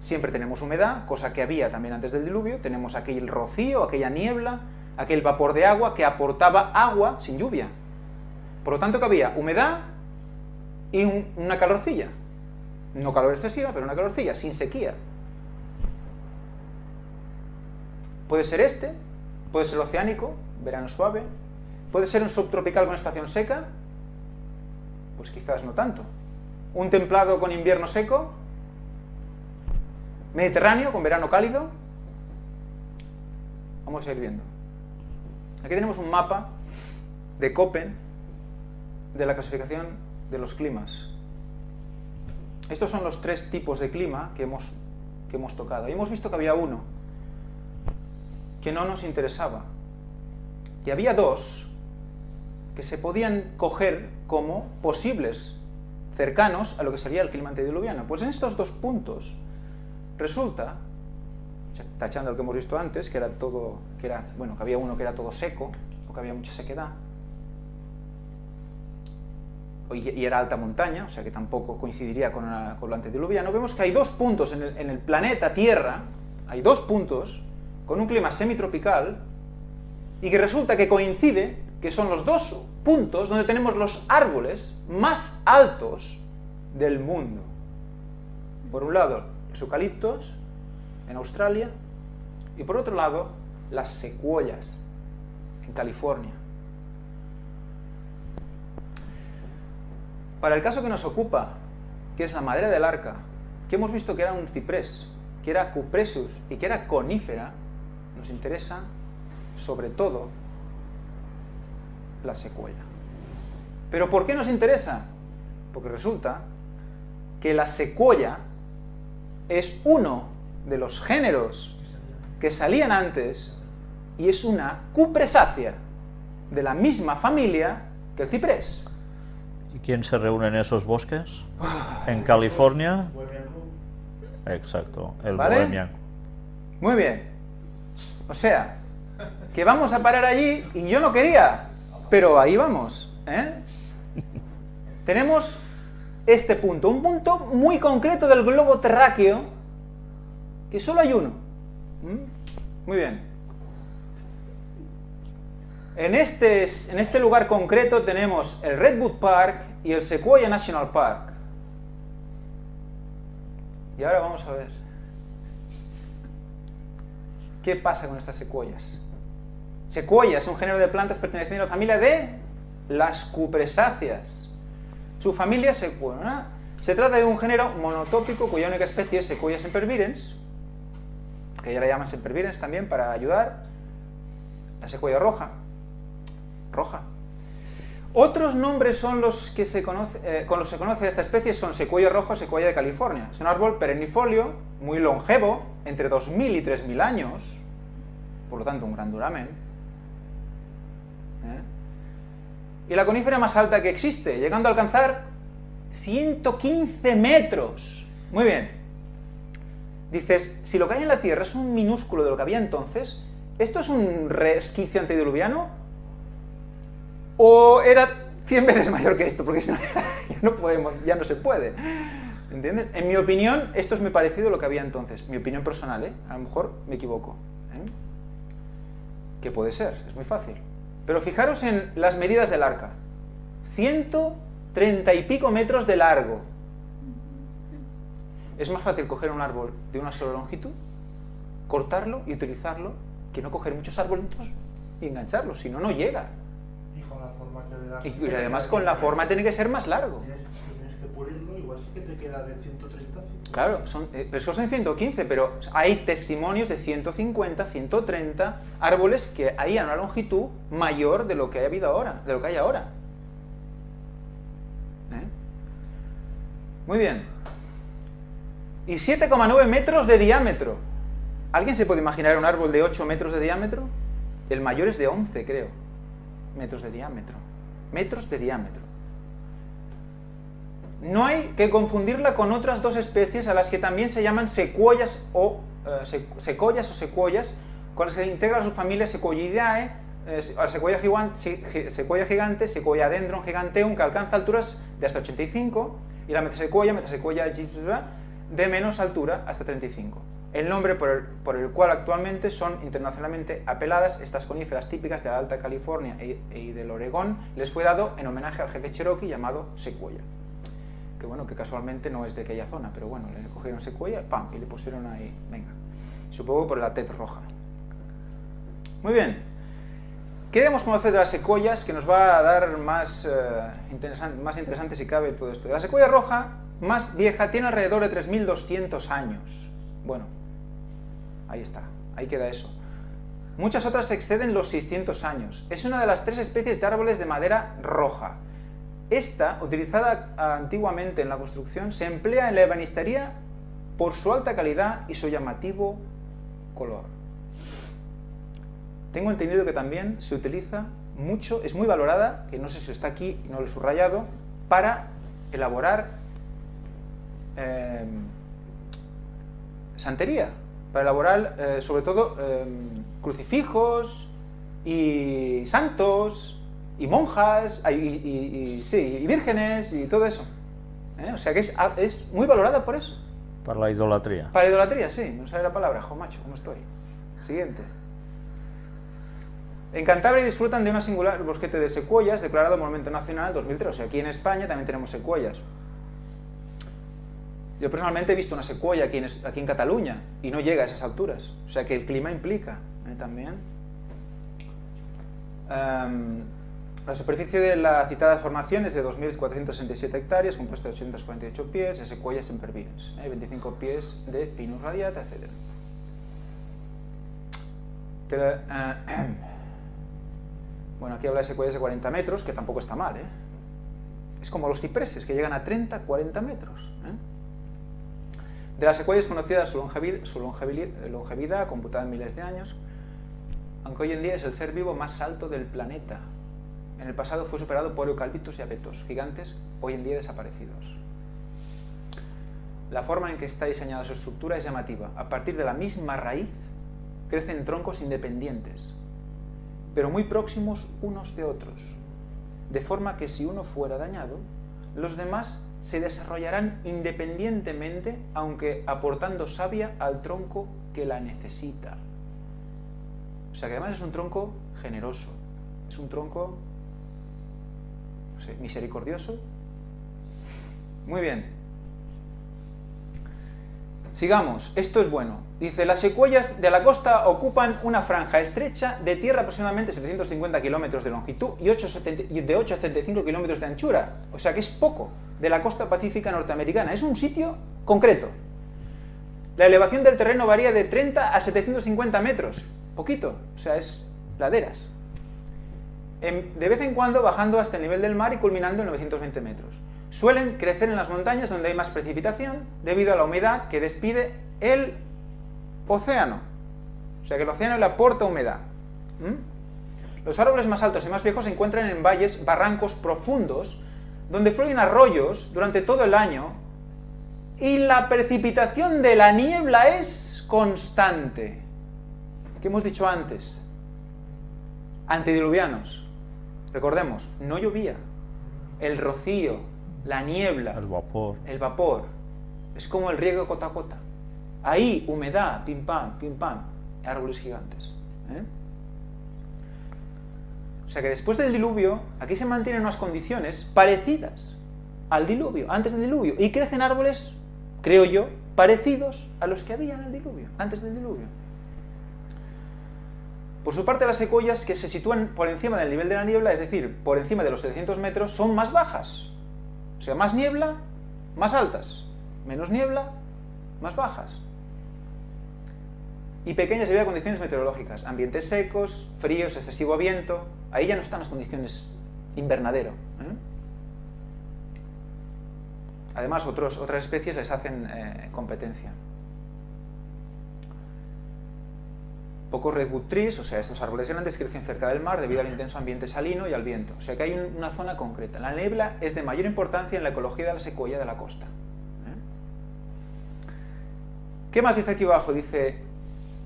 siempre tenemos humedad, cosa que había también antes del diluvio, tenemos aquel rocío, aquella niebla, aquel vapor de agua que aportaba agua sin lluvia. Por lo tanto que había humedad y una calorcilla. No calor excesiva, pero una calorcilla, sin sequía. Puede ser puede ser oceánico, verano suave, puede ser un subtropical con estación seca, pues quizás no tanto. Un templado con invierno seco, mediterráneo con verano cálido. Vamos a ir viendo. Aquí tenemos un mapa de Köppen de la clasificación de los climas. Estos son los tres tipos de clima que hemos tocado. Y hemos visto que había uno que no nos interesaba. Y había dos que se podían coger como posibles, cercanos a lo que sería el clima antediluviano. Pues en estos dos puntos resulta, tachando lo que hemos visto antes, que había uno que era todo seco, o que había mucha sequedad, y era alta montaña, o sea que tampoco coincidiría con lo antediluviano. Vemos que hay dos puntos en el planeta Tierra, hay dos puntos con un clima semitropical, y que resulta que coincide que son los dos puntos donde tenemos los árboles más altos del mundo. Por un lado, los eucaliptos en Australia, y por otro lado, las secuoyas en California. Para el caso que nos ocupa, que es la madera del arca, que hemos visto que era un ciprés, que era cupressus y que era conífera, nos interesa sobre todo la secuoya. ¿Pero por qué nos interesa? Porque resulta que la secuoya es uno de los géneros que salían antes y es una cupresácea de la misma familia que el ciprés. ¿Y quién se reúne en esos bosques? ¿En California? Exacto, el Bohemian. Muy bien. O sea, que vamos a parar allí y yo no quería, pero ahí vamos. Tenemos este punto, un punto muy concreto del globo terráqueo, que solo hay uno. Muy bien. En este lugar concreto tenemos el Redwood Park y el Sequoia National Park. Y ahora vamos a ver qué pasa con estas secuoyas. Sequoia es un género de plantas perteneciente a la familia de las cupresáceas. Su familia Sequoia. Se trata de un género monotópico cuya única especie es Sequoia sempervirens, que ya la llaman sempervirens también para ayudar. La secuoya roja. Otros nombres son los que con los que se conoce a esta especie son secuoya roja o secuoya de California. Es un árbol perennifolio, muy longevo, entre 2000 y 3000 años, por lo tanto un gran duramen. Y la conífera más alta que existe, llegando a alcanzar 115 metros. Muy bien. Dices, si lo que hay en la Tierra es un minúsculo de lo que había entonces, ¿esto es un resquicio antediluviano? ¿O era 100 veces mayor que esto? Porque si no, ya no se puede. ¿Entiendes? En mi opinión, esto es muy parecido a lo que había entonces. Mi opinión personal, ¿eh? A lo mejor me equivoco. Que puede ser, es muy fácil. Pero fijaros en las medidas del arca. 130 y pico metros de largo. Es más fácil coger un árbol de una sola longitud, cortarlo y utilizarlo, que no coger muchos arbolitos y engancharlos, si no, no llega. Y con la forma que le das... Y además con la forma tiene que ser más largo. Tienes que pulirlo, igual sí que te queda de 130, 130. Claro, pero es que son 115, pero hay testimonios de 150, 130 árboles que hay a una longitud mayor de lo que ha habido ahora, de lo que hay ahora. Muy bien. Y 7,9 metros de diámetro. ¿Alguien se puede imaginar un árbol de 8 metros de diámetro? El mayor es de 11, creo. Metros de diámetro. Metros de diámetro. No hay que confundirla con otras dos especies a las que también se llaman secuoyas o secuoyas, con las que se integra su familia Sequoidae, secuoya gigante, Sequoia dendron giganteum, que alcanza alturas de hasta 85, y la metasequoia de menos altura, hasta 35. El nombre por el cual actualmente son internacionalmente apeladas estas coníferas típicas de la Alta California y del Oregón les fue dado en homenaje al jefe cherokee llamado Sequoia. Que bueno, que casualmente no es de aquella zona, pero bueno, le cogieron Sequoia, ¡pam!, y le pusieron ahí, venga. Supongo por la tez roja. Muy bien. Queremos conocer de las secuoyas, que nos va a dar más interesante si cabe todo esto. La secuoya roja, más vieja, tiene alrededor de 3200 años. Bueno, ahí está, ahí queda eso. Muchas otras exceden los 600 años. Es una de las 3 especies de árboles de madera roja. Esta, utilizada antiguamente en la construcción, se emplea en la ebanistería por su alta calidad y su llamativo color. Tengo entendido que también se utiliza mucho, es muy valorada, que no sé si está aquí, no lo he subrayado, para elaborar santería, para elaborar sobre todo crucifijos y santos y monjas y vírgenes y todo eso. O sea que es muy valorada por eso. Para la idolatría. Para la idolatría, sí, no sale la palabra, jo macho, ¿cómo estoy? Siguiente. En Cantabria disfrutan de una singular bosquete de secuoyas, declarado Monumento Nacional 2003. O sea, aquí en España también tenemos secuoyas. Yo personalmente he visto una secuoya aquí en Cataluña y no llega a esas alturas. O sea que el clima implica también. La superficie de la citada formación es de 2.467 hectáreas, compuesta de 848 pies de secuoya sempervirens, 25 pies de pinus radiata, etc. Bueno, aquí habla de secuoyas de 40 metros, que tampoco está mal, ¿eh? Es como los cipreses, que llegan a 30, 40 metros. De las secuoyas conocidas su longevidad, computada en miles de años, aunque hoy en día es el ser vivo más alto del planeta. En el pasado fue superado por eucaliptus y abetos, gigantes hoy en día desaparecidos. La forma en que está diseñada su estructura es llamativa. A partir de la misma raíz crecen troncos independientes, pero muy próximos unos de otros, de forma que si uno fuera dañado, los demás se desarrollarán independientemente, aunque aportando savia al tronco que la necesita. O sea que además es un tronco generoso. Es un tronco, no sé, misericordioso. Muy bien. Sigamos, esto es bueno. Dice, las secuoyas de la costa ocupan una franja estrecha de tierra aproximadamente 750 kilómetros de longitud y de 8 a 75 kilómetros de anchura. O sea que es poco de la costa pacífica norteamericana. Es un sitio concreto. La elevación del terreno varía de 30 a 750 metros. Poquito, o sea, es laderas. De vez en cuando bajando hasta el nivel del mar y culminando en 920 metros. Suelen crecer en las montañas donde hay más precipitación debido a la humedad que despide el océano. O sea que el océano le aporta humedad. Los árboles más altos y más viejos se encuentran en valles, barrancos profundos, donde fluyen arroyos durante todo el año y la precipitación de la niebla es constante. ¿Qué hemos dicho antes? Antediluvianos. Recordemos, no llovía. El rocío, la niebla, el vapor, es como el riego gota a gota. Ahí, humedad, pim pam, árboles gigantes. O sea que después del diluvio, aquí se mantienen unas condiciones parecidas al diluvio, antes del diluvio, y crecen árboles, creo yo, parecidos a los que había en el diluvio, antes del diluvio. Por su parte, las secuoyas que se sitúan por encima del nivel de la niebla, es decir, por encima de los 700 metros, son más bajas. O sea, más niebla, más altas. Menos niebla, más bajas. Y pequeñas debido a condiciones meteorológicas. Ambientes secos, fríos, excesivo viento. Ahí ya no están las condiciones invernadero. Además, otras especies les hacen competencia. Pocos redwood trees, o sea, estos árboles grandes crecen cerca del mar debido al intenso ambiente salino y al viento. O sea que hay una zona concreta. La niebla es de mayor importancia en la ecología de la secuoya de la costa. ¿Qué más dice aquí abajo? Dice,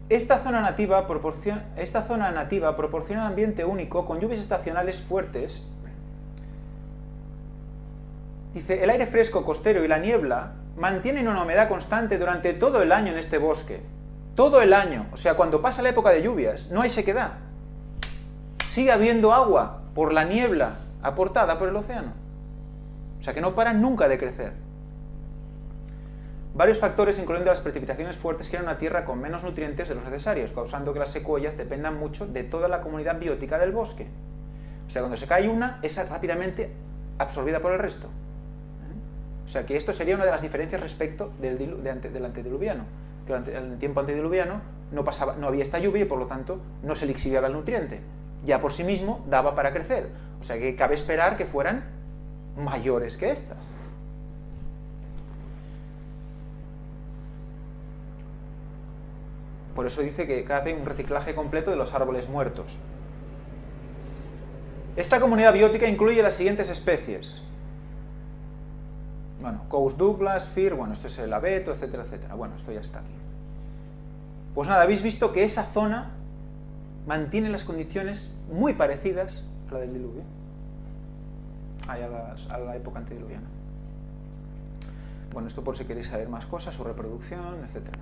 esta zona nativa proporciona un ambiente único con lluvias estacionales fuertes. Dice, el aire fresco costero y la niebla mantienen una humedad constante durante todo el año en este bosque. Todo el año, o sea, cuando pasa la época de lluvias, no hay sequedad. Sigue habiendo agua por la niebla aportada por el océano. O sea, que no paran nunca de crecer. Varios factores, incluyendo las precipitaciones fuertes, crean una tierra con menos nutrientes de los necesarios, causando que las secuoyas dependan mucho de toda la comunidad biótica del bosque. O sea, cuando se cae una, es rápidamente absorbida por el resto. O sea, que esto sería una de las diferencias respecto del antediluviano. Que en el tiempo antediluviano no había esta lluvia y por lo tanto no se lixiviaba el nutriente. Ya por sí mismo daba para crecer. O sea que cabe esperar que fueran mayores que estas. Por eso dice que hace un reciclaje completo de los árboles muertos. Esta comunidad biótica incluye las siguientes especies. Bueno, Cous Douglas, Fir, bueno, esto es el abeto, etcétera, etcétera. Bueno, esto ya está aquí. Pues nada, habéis visto que esa zona mantiene las condiciones muy parecidas a la del diluvio, a la época antediluviana. Bueno, esto por si queréis saber más cosas, su reproducción, etcétera.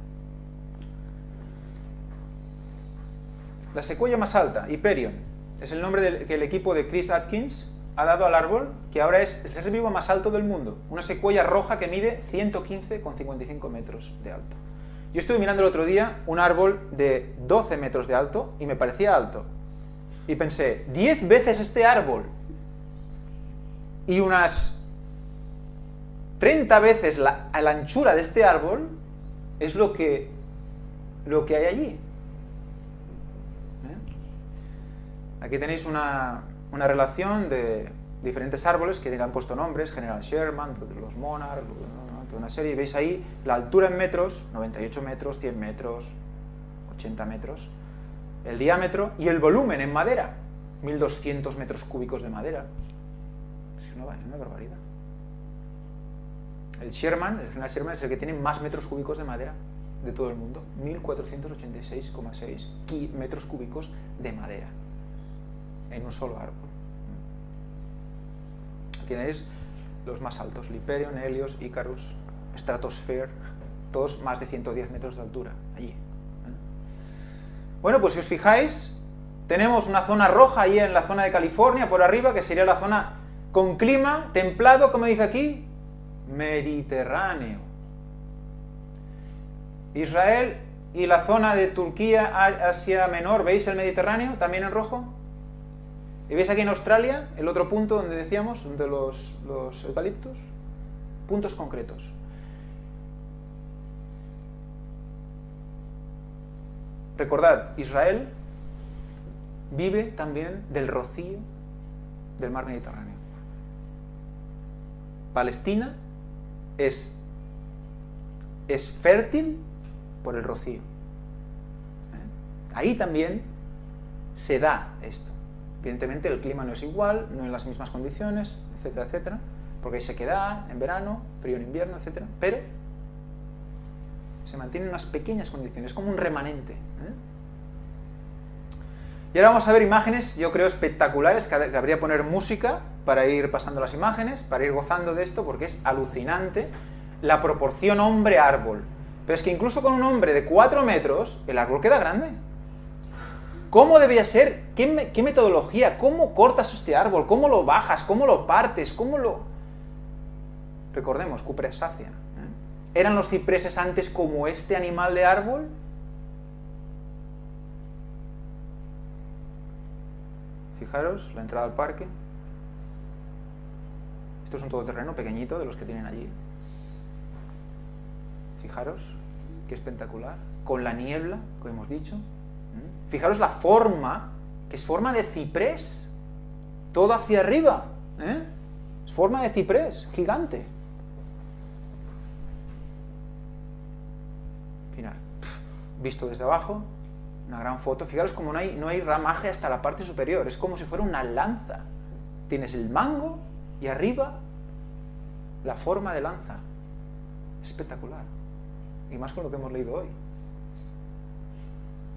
La secuoya más alta, Hyperion, es el nombre que el equipo de Chris Atkins ha dado al árbol, que ahora es el ser vivo más alto del mundo. Una secuoya roja que mide 115,55 metros de alto. Yo estuve mirando el otro día un árbol de 12 metros de alto y me parecía alto. Y pensé, 10 veces este árbol y unas 30 veces la anchura de este árbol es lo que hay allí. Aquí tenéis una relación de diferentes árboles que le han puesto nombres, General Sherman, los Monarch, una serie, y veis ahí la altura en metros, 98 metros, 100 metros, 80 metros, el diámetro y el volumen en madera, 1200 metros cúbicos de madera. Es una barbaridad. El General Sherman es el que tiene más metros cúbicos de madera de todo el mundo, 1486,6 metros cúbicos de madera en un solo árbol. Aquí tenéis los más altos, Hyperion, Helios, Icarus, Stratosphere, todos más de 110 metros de altura, allí. Bueno, pues si os fijáis, tenemos una zona roja ahí en la zona de California, por arriba, que sería la zona con clima templado, como dice aquí, Mediterráneo. Israel y la zona de Turquía, Asia Menor, ¿veis el Mediterráneo también en rojo? ¿Y veis aquí en Australia, el otro punto donde decíamos, de los eucaliptos? Puntos concretos. Recordad, Israel vive también del rocío del mar Mediterráneo. Palestina es fértil por el rocío. Ahí también se da esto. Evidentemente el clima no es igual, no en las mismas condiciones, etcétera, etcétera, porque hay sequedad en verano, frío en invierno, etcétera, pero se mantienen unas pequeñas condiciones, como un remanente. Y ahora vamos a ver imágenes, yo creo, espectaculares, que habría que poner música para ir pasando las imágenes, para ir gozando de esto, porque es alucinante la proporción hombre-árbol. Pero es que incluso con un hombre de 4 metros, el árbol queda grande. ¿Cómo debía ser? ¿Qué metodología? ¿Cómo cortas este árbol? ¿Cómo lo bajas? ¿Cómo lo partes? ¿Cómo lo...? Recordemos, cupresácea. ¿Eran los cipreses antes como este animal de árbol? Fijaros, la entrada al parque. Esto es un todoterreno pequeñito de los que tienen allí. Fijaros, qué espectacular. Con la niebla, como hemos dicho. Fijaros la forma, que es forma de ciprés. Todo hacia arriba. Es forma de ciprés, gigante. Final. Visto desde abajo, una gran foto. Fijaros como no hay ramaje hasta la parte superior. Es como si fuera una lanza. Tienes el mango y arriba la forma de lanza. Espectacular. Y más con lo que hemos leído hoy.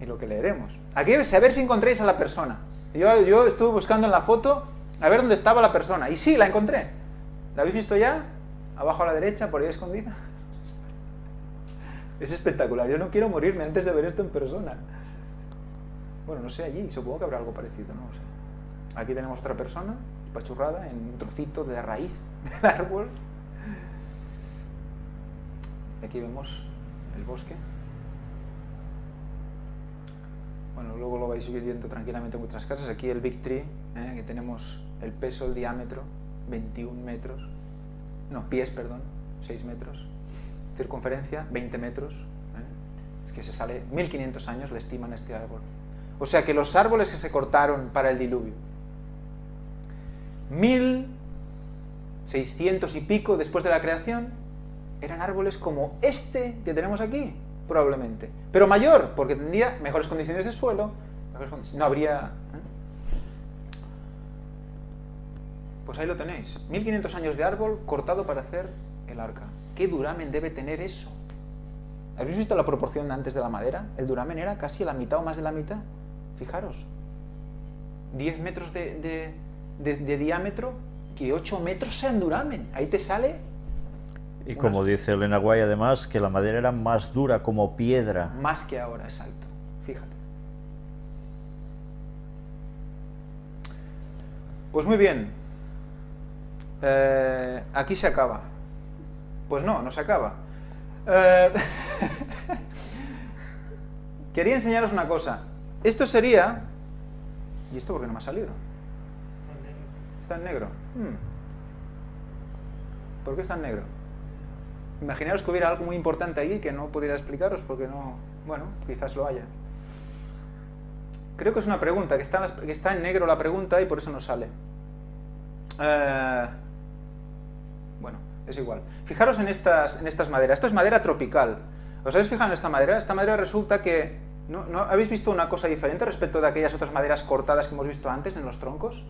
Y lo que leeremos. Aquí a ver si encontréis a la persona. Yo estuve buscando en la foto a ver dónde estaba la persona. Y sí, la encontré. ¿La habéis visto ya? Abajo a la derecha, por ahí escondida. Es espectacular. Yo no quiero morirme antes de ver esto en persona. Bueno, no sé allí. Supongo que habrá algo parecido, no lo sé. Aquí tenemos otra persona, pachurrada en un trocito de raíz del árbol. Aquí vemos el bosque. Bueno, luego lo vais viendo tranquilamente en vuestras casas. Aquí el Big Tree, que tenemos el peso, el diámetro, 21 metros. No, pies, perdón, 6 metros. Circunferencia, 20 metros. Es que se sale 1500 años, le estiman este árbol. O sea que los árboles que se cortaron para el diluvio, 1600 y pico después de la creación, eran árboles como este que tenemos aquí, probablemente. Pero mayor, porque tendría mejores condiciones de suelo, no habría... Pues ahí lo tenéis, 1500 años de árbol cortado para hacer el arca. ¿Qué duramen debe tener eso? ¿Habéis visto la proporción antes de la madera? El duramen era casi la mitad o más de la mitad. Fijaros, 10 metros de diámetro, que 8 metros sean duramen. Ahí te sale... Y como dice Elena White, además, que la madera era más dura, como piedra. Más que ahora, exacto. Fíjate. Pues muy bien. Aquí se acaba. Pues no se acaba. Quería enseñaros una cosa. Esto sería... ¿Y esto por qué no me ha salido? Está en negro. ¿Por qué está en negro? Imaginaros que hubiera algo muy importante ahí que no pudiera explicaros porque no... Bueno, quizás lo haya. Creo que es una pregunta, que está en negro la pregunta y por eso no sale. Bueno, es igual. Fijaros en estas maderas. Esto es madera tropical. ¿Os habéis fijado en esta madera? Esta madera resulta que... ¿No habéis visto una cosa diferente respecto de aquellas otras maderas cortadas que hemos visto antes en los troncos?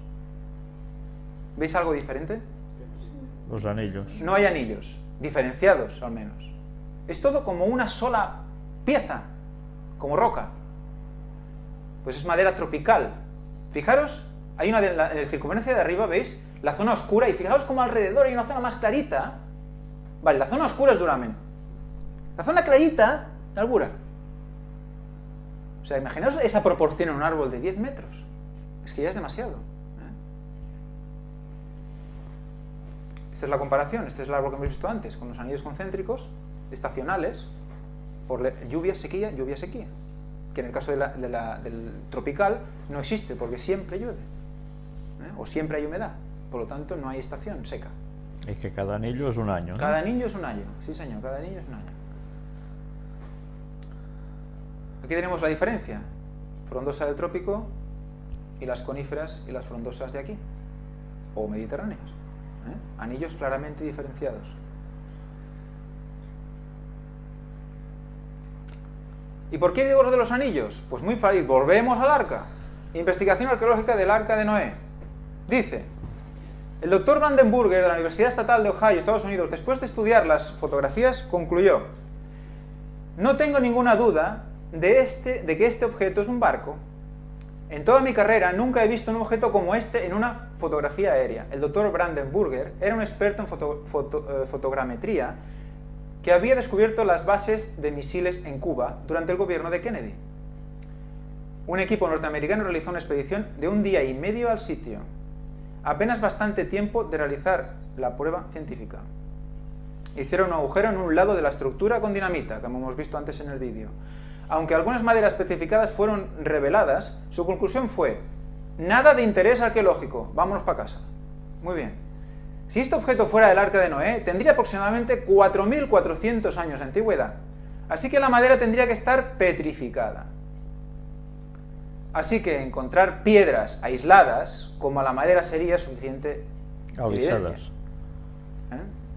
¿Veis algo diferente? Los anillos. No hay anillos, diferenciados al menos. Es todo como una sola pieza, como roca. Pues es madera tropical. Fijaros, hay una en la circunferencia de arriba, ¿veis? La zona oscura, y fijaos como alrededor hay una zona más clarita. Vale, la zona oscura es duramen. La zona clarita, la albura. O sea, imaginaos esa proporción en un árbol de 10 metros. Es que ya es demasiado. Esta es la comparación, este es el árbol que hemos visto antes, con los anillos concéntricos, estacionales, por lluvia, sequía, que en el caso del tropical no existe, porque siempre llueve, o siempre hay humedad, por lo tanto no hay estación seca. Es que cada anillo es un año, ¿no? Cada anillo es un año, sí señor, cada anillo es un año. Aquí tenemos la diferencia, frondosa del trópico y las coníferas y las frondosas de aquí, o mediterráneas. Anillos claramente diferenciados. ¿Y por qué digo lo de los anillos? Pues muy fácil, volvemos al arca. Investigación arqueológica del arca de Noé. Dice, el doctor Brandenburger de la Universidad Estatal de Ohio, Estados Unidos, después de estudiar las fotografías, concluyó: no tengo ninguna duda de que este objeto es un barco. En toda mi carrera nunca he visto un objeto como este en una fotografía aérea. El doctor Brandenburger era un experto en fotogrametría que había descubierto las bases de misiles en Cuba durante el gobierno de Kennedy. Un equipo norteamericano realizó una expedición de 1 día y medio al sitio, apenas bastante tiempo de realizar la prueba científica. Hicieron un agujero en un lado de la estructura con dinamita, como hemos visto antes en el vídeo. Aunque algunas maderas especificadas fueron reveladas, su conclusión fue: nada de interés arqueológico, vámonos para casa. Muy bien. Si este objeto fuera del arca de Noé, tendría aproximadamente 4.400 años de antigüedad, así que la madera tendría que estar petrificada. Así que encontrar piedras aisladas, como la madera, sería suficiente alisadas.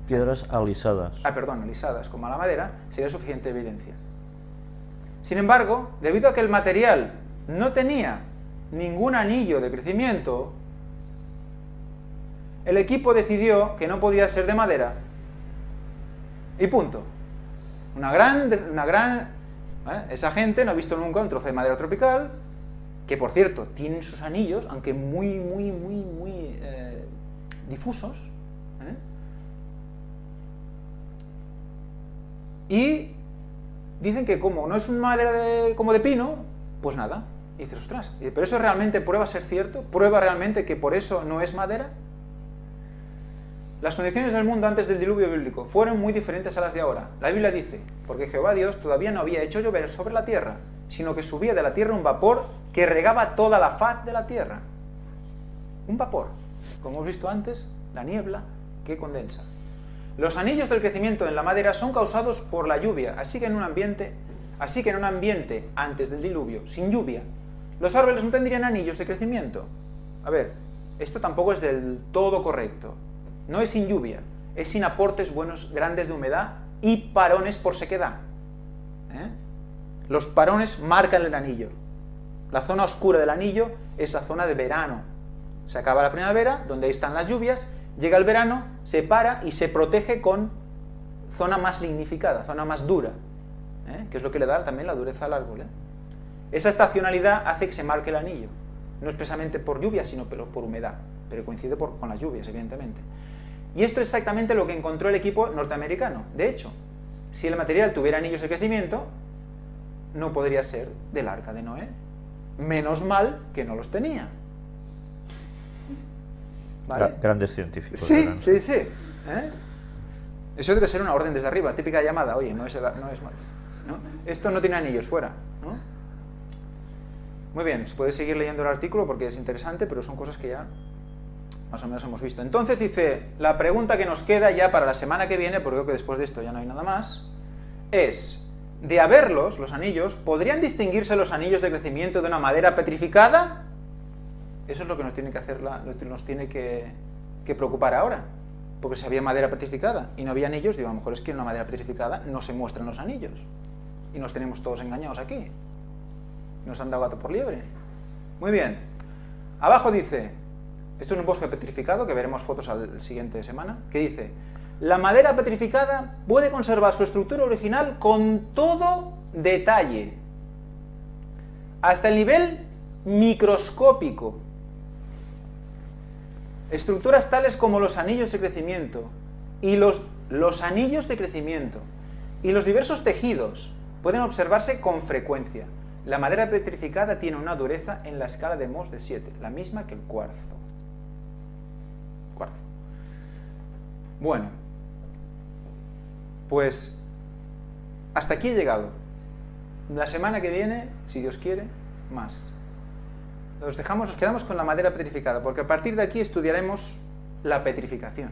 Piedras alisadas. Alisadas, como la madera, sería suficiente evidencia. Sin embargo, debido a que el material no tenía ningún anillo de crecimiento, el equipo decidió que no podía ser de madera. Y punto. Esa gente no ha visto nunca un trozo de madera tropical, que por cierto, tienen sus anillos, aunque muy difusos. Y dicen que como no es una madera como de pino, pues nada. Y dices, ostras, ¿pero eso realmente prueba ser cierto? ¿Prueba realmente que por eso no es madera? Las condiciones del mundo antes del diluvio bíblico fueron muy diferentes a las de ahora. La Biblia dice, porque Jehová Dios todavía no había hecho llover sobre la tierra, sino que subía de la tierra un vapor que regaba toda la faz de la tierra. Un vapor, como hemos visto antes, la niebla que condensa. Los anillos del crecimiento en la madera son causados por la lluvia, así que en un ambiente antes del diluvio, sin lluvia, los árboles no tendrían anillos de crecimiento. A ver, esto tampoco es del todo correcto. No es sin lluvia, es sin aportes buenos, grandes de humedad y parones por sequedad. Los parones marcan el anillo. La zona oscura del anillo es la zona de verano. Se acaba la primavera, donde ahí están las lluvias, llega el verano, se para y se protege con zona más lignificada, zona más dura, que es lo que le da también la dureza al árbol. Esa estacionalidad hace que se marque el anillo. No expresamente por lluvia, sino por humedad, pero coincide con las lluvias, evidentemente. Y esto es exactamente lo que encontró el equipo norteamericano. De hecho, si el material tuviera anillos de crecimiento, no podría ser del arca de Noé. Menos mal que no los tenía. ¿Vale? Grandes científicos. Sí. Eso debe ser una orden desde arriba, típica llamada. Oye, no es mal, ¿no? Esto no tiene anillos, fuera, ¿no? Muy bien, se puede seguir leyendo el artículo porque es interesante, pero son cosas que ya más o menos hemos visto. Entonces dice, la pregunta que nos queda ya para la semana que viene, porque creo que después de esto ya no hay nada más, es, de haberlos, los anillos, ¿podrían distinguirse los anillos de crecimiento de una madera petrificada? Eso es lo que nos tiene que hacer, nos tiene que preocupar ahora. Porque si había madera petrificada y no había anillos, digo, a lo mejor es que en una madera petrificada no se muestran los anillos. Y nos tenemos todos engañados aquí. Nos han dado gato por liebre. Muy bien. Abajo dice, esto es un bosque petrificado, que veremos fotos la siguiente semana, que dice, la madera petrificada puede conservar su estructura original con todo detalle, hasta el nivel microscópico. Estructuras tales como los anillos de crecimiento y los anillos de crecimiento y los diversos tejidos pueden observarse con frecuencia. La madera petrificada tiene una dureza en la escala de Mohs de 7, la misma que el cuarzo. Bueno, pues hasta aquí he llegado. La semana que viene, si Dios quiere, más. Nos quedamos con la madera petrificada, porque a partir de aquí estudiaremos la petrificación.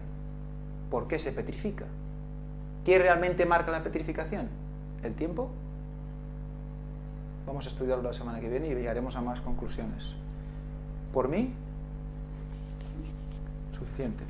¿Por qué se petrifica? ¿Qué realmente marca la petrificación? ¿El tiempo? Vamos a estudiarlo la semana que viene y llegaremos a más conclusiones. Por mí, suficiente.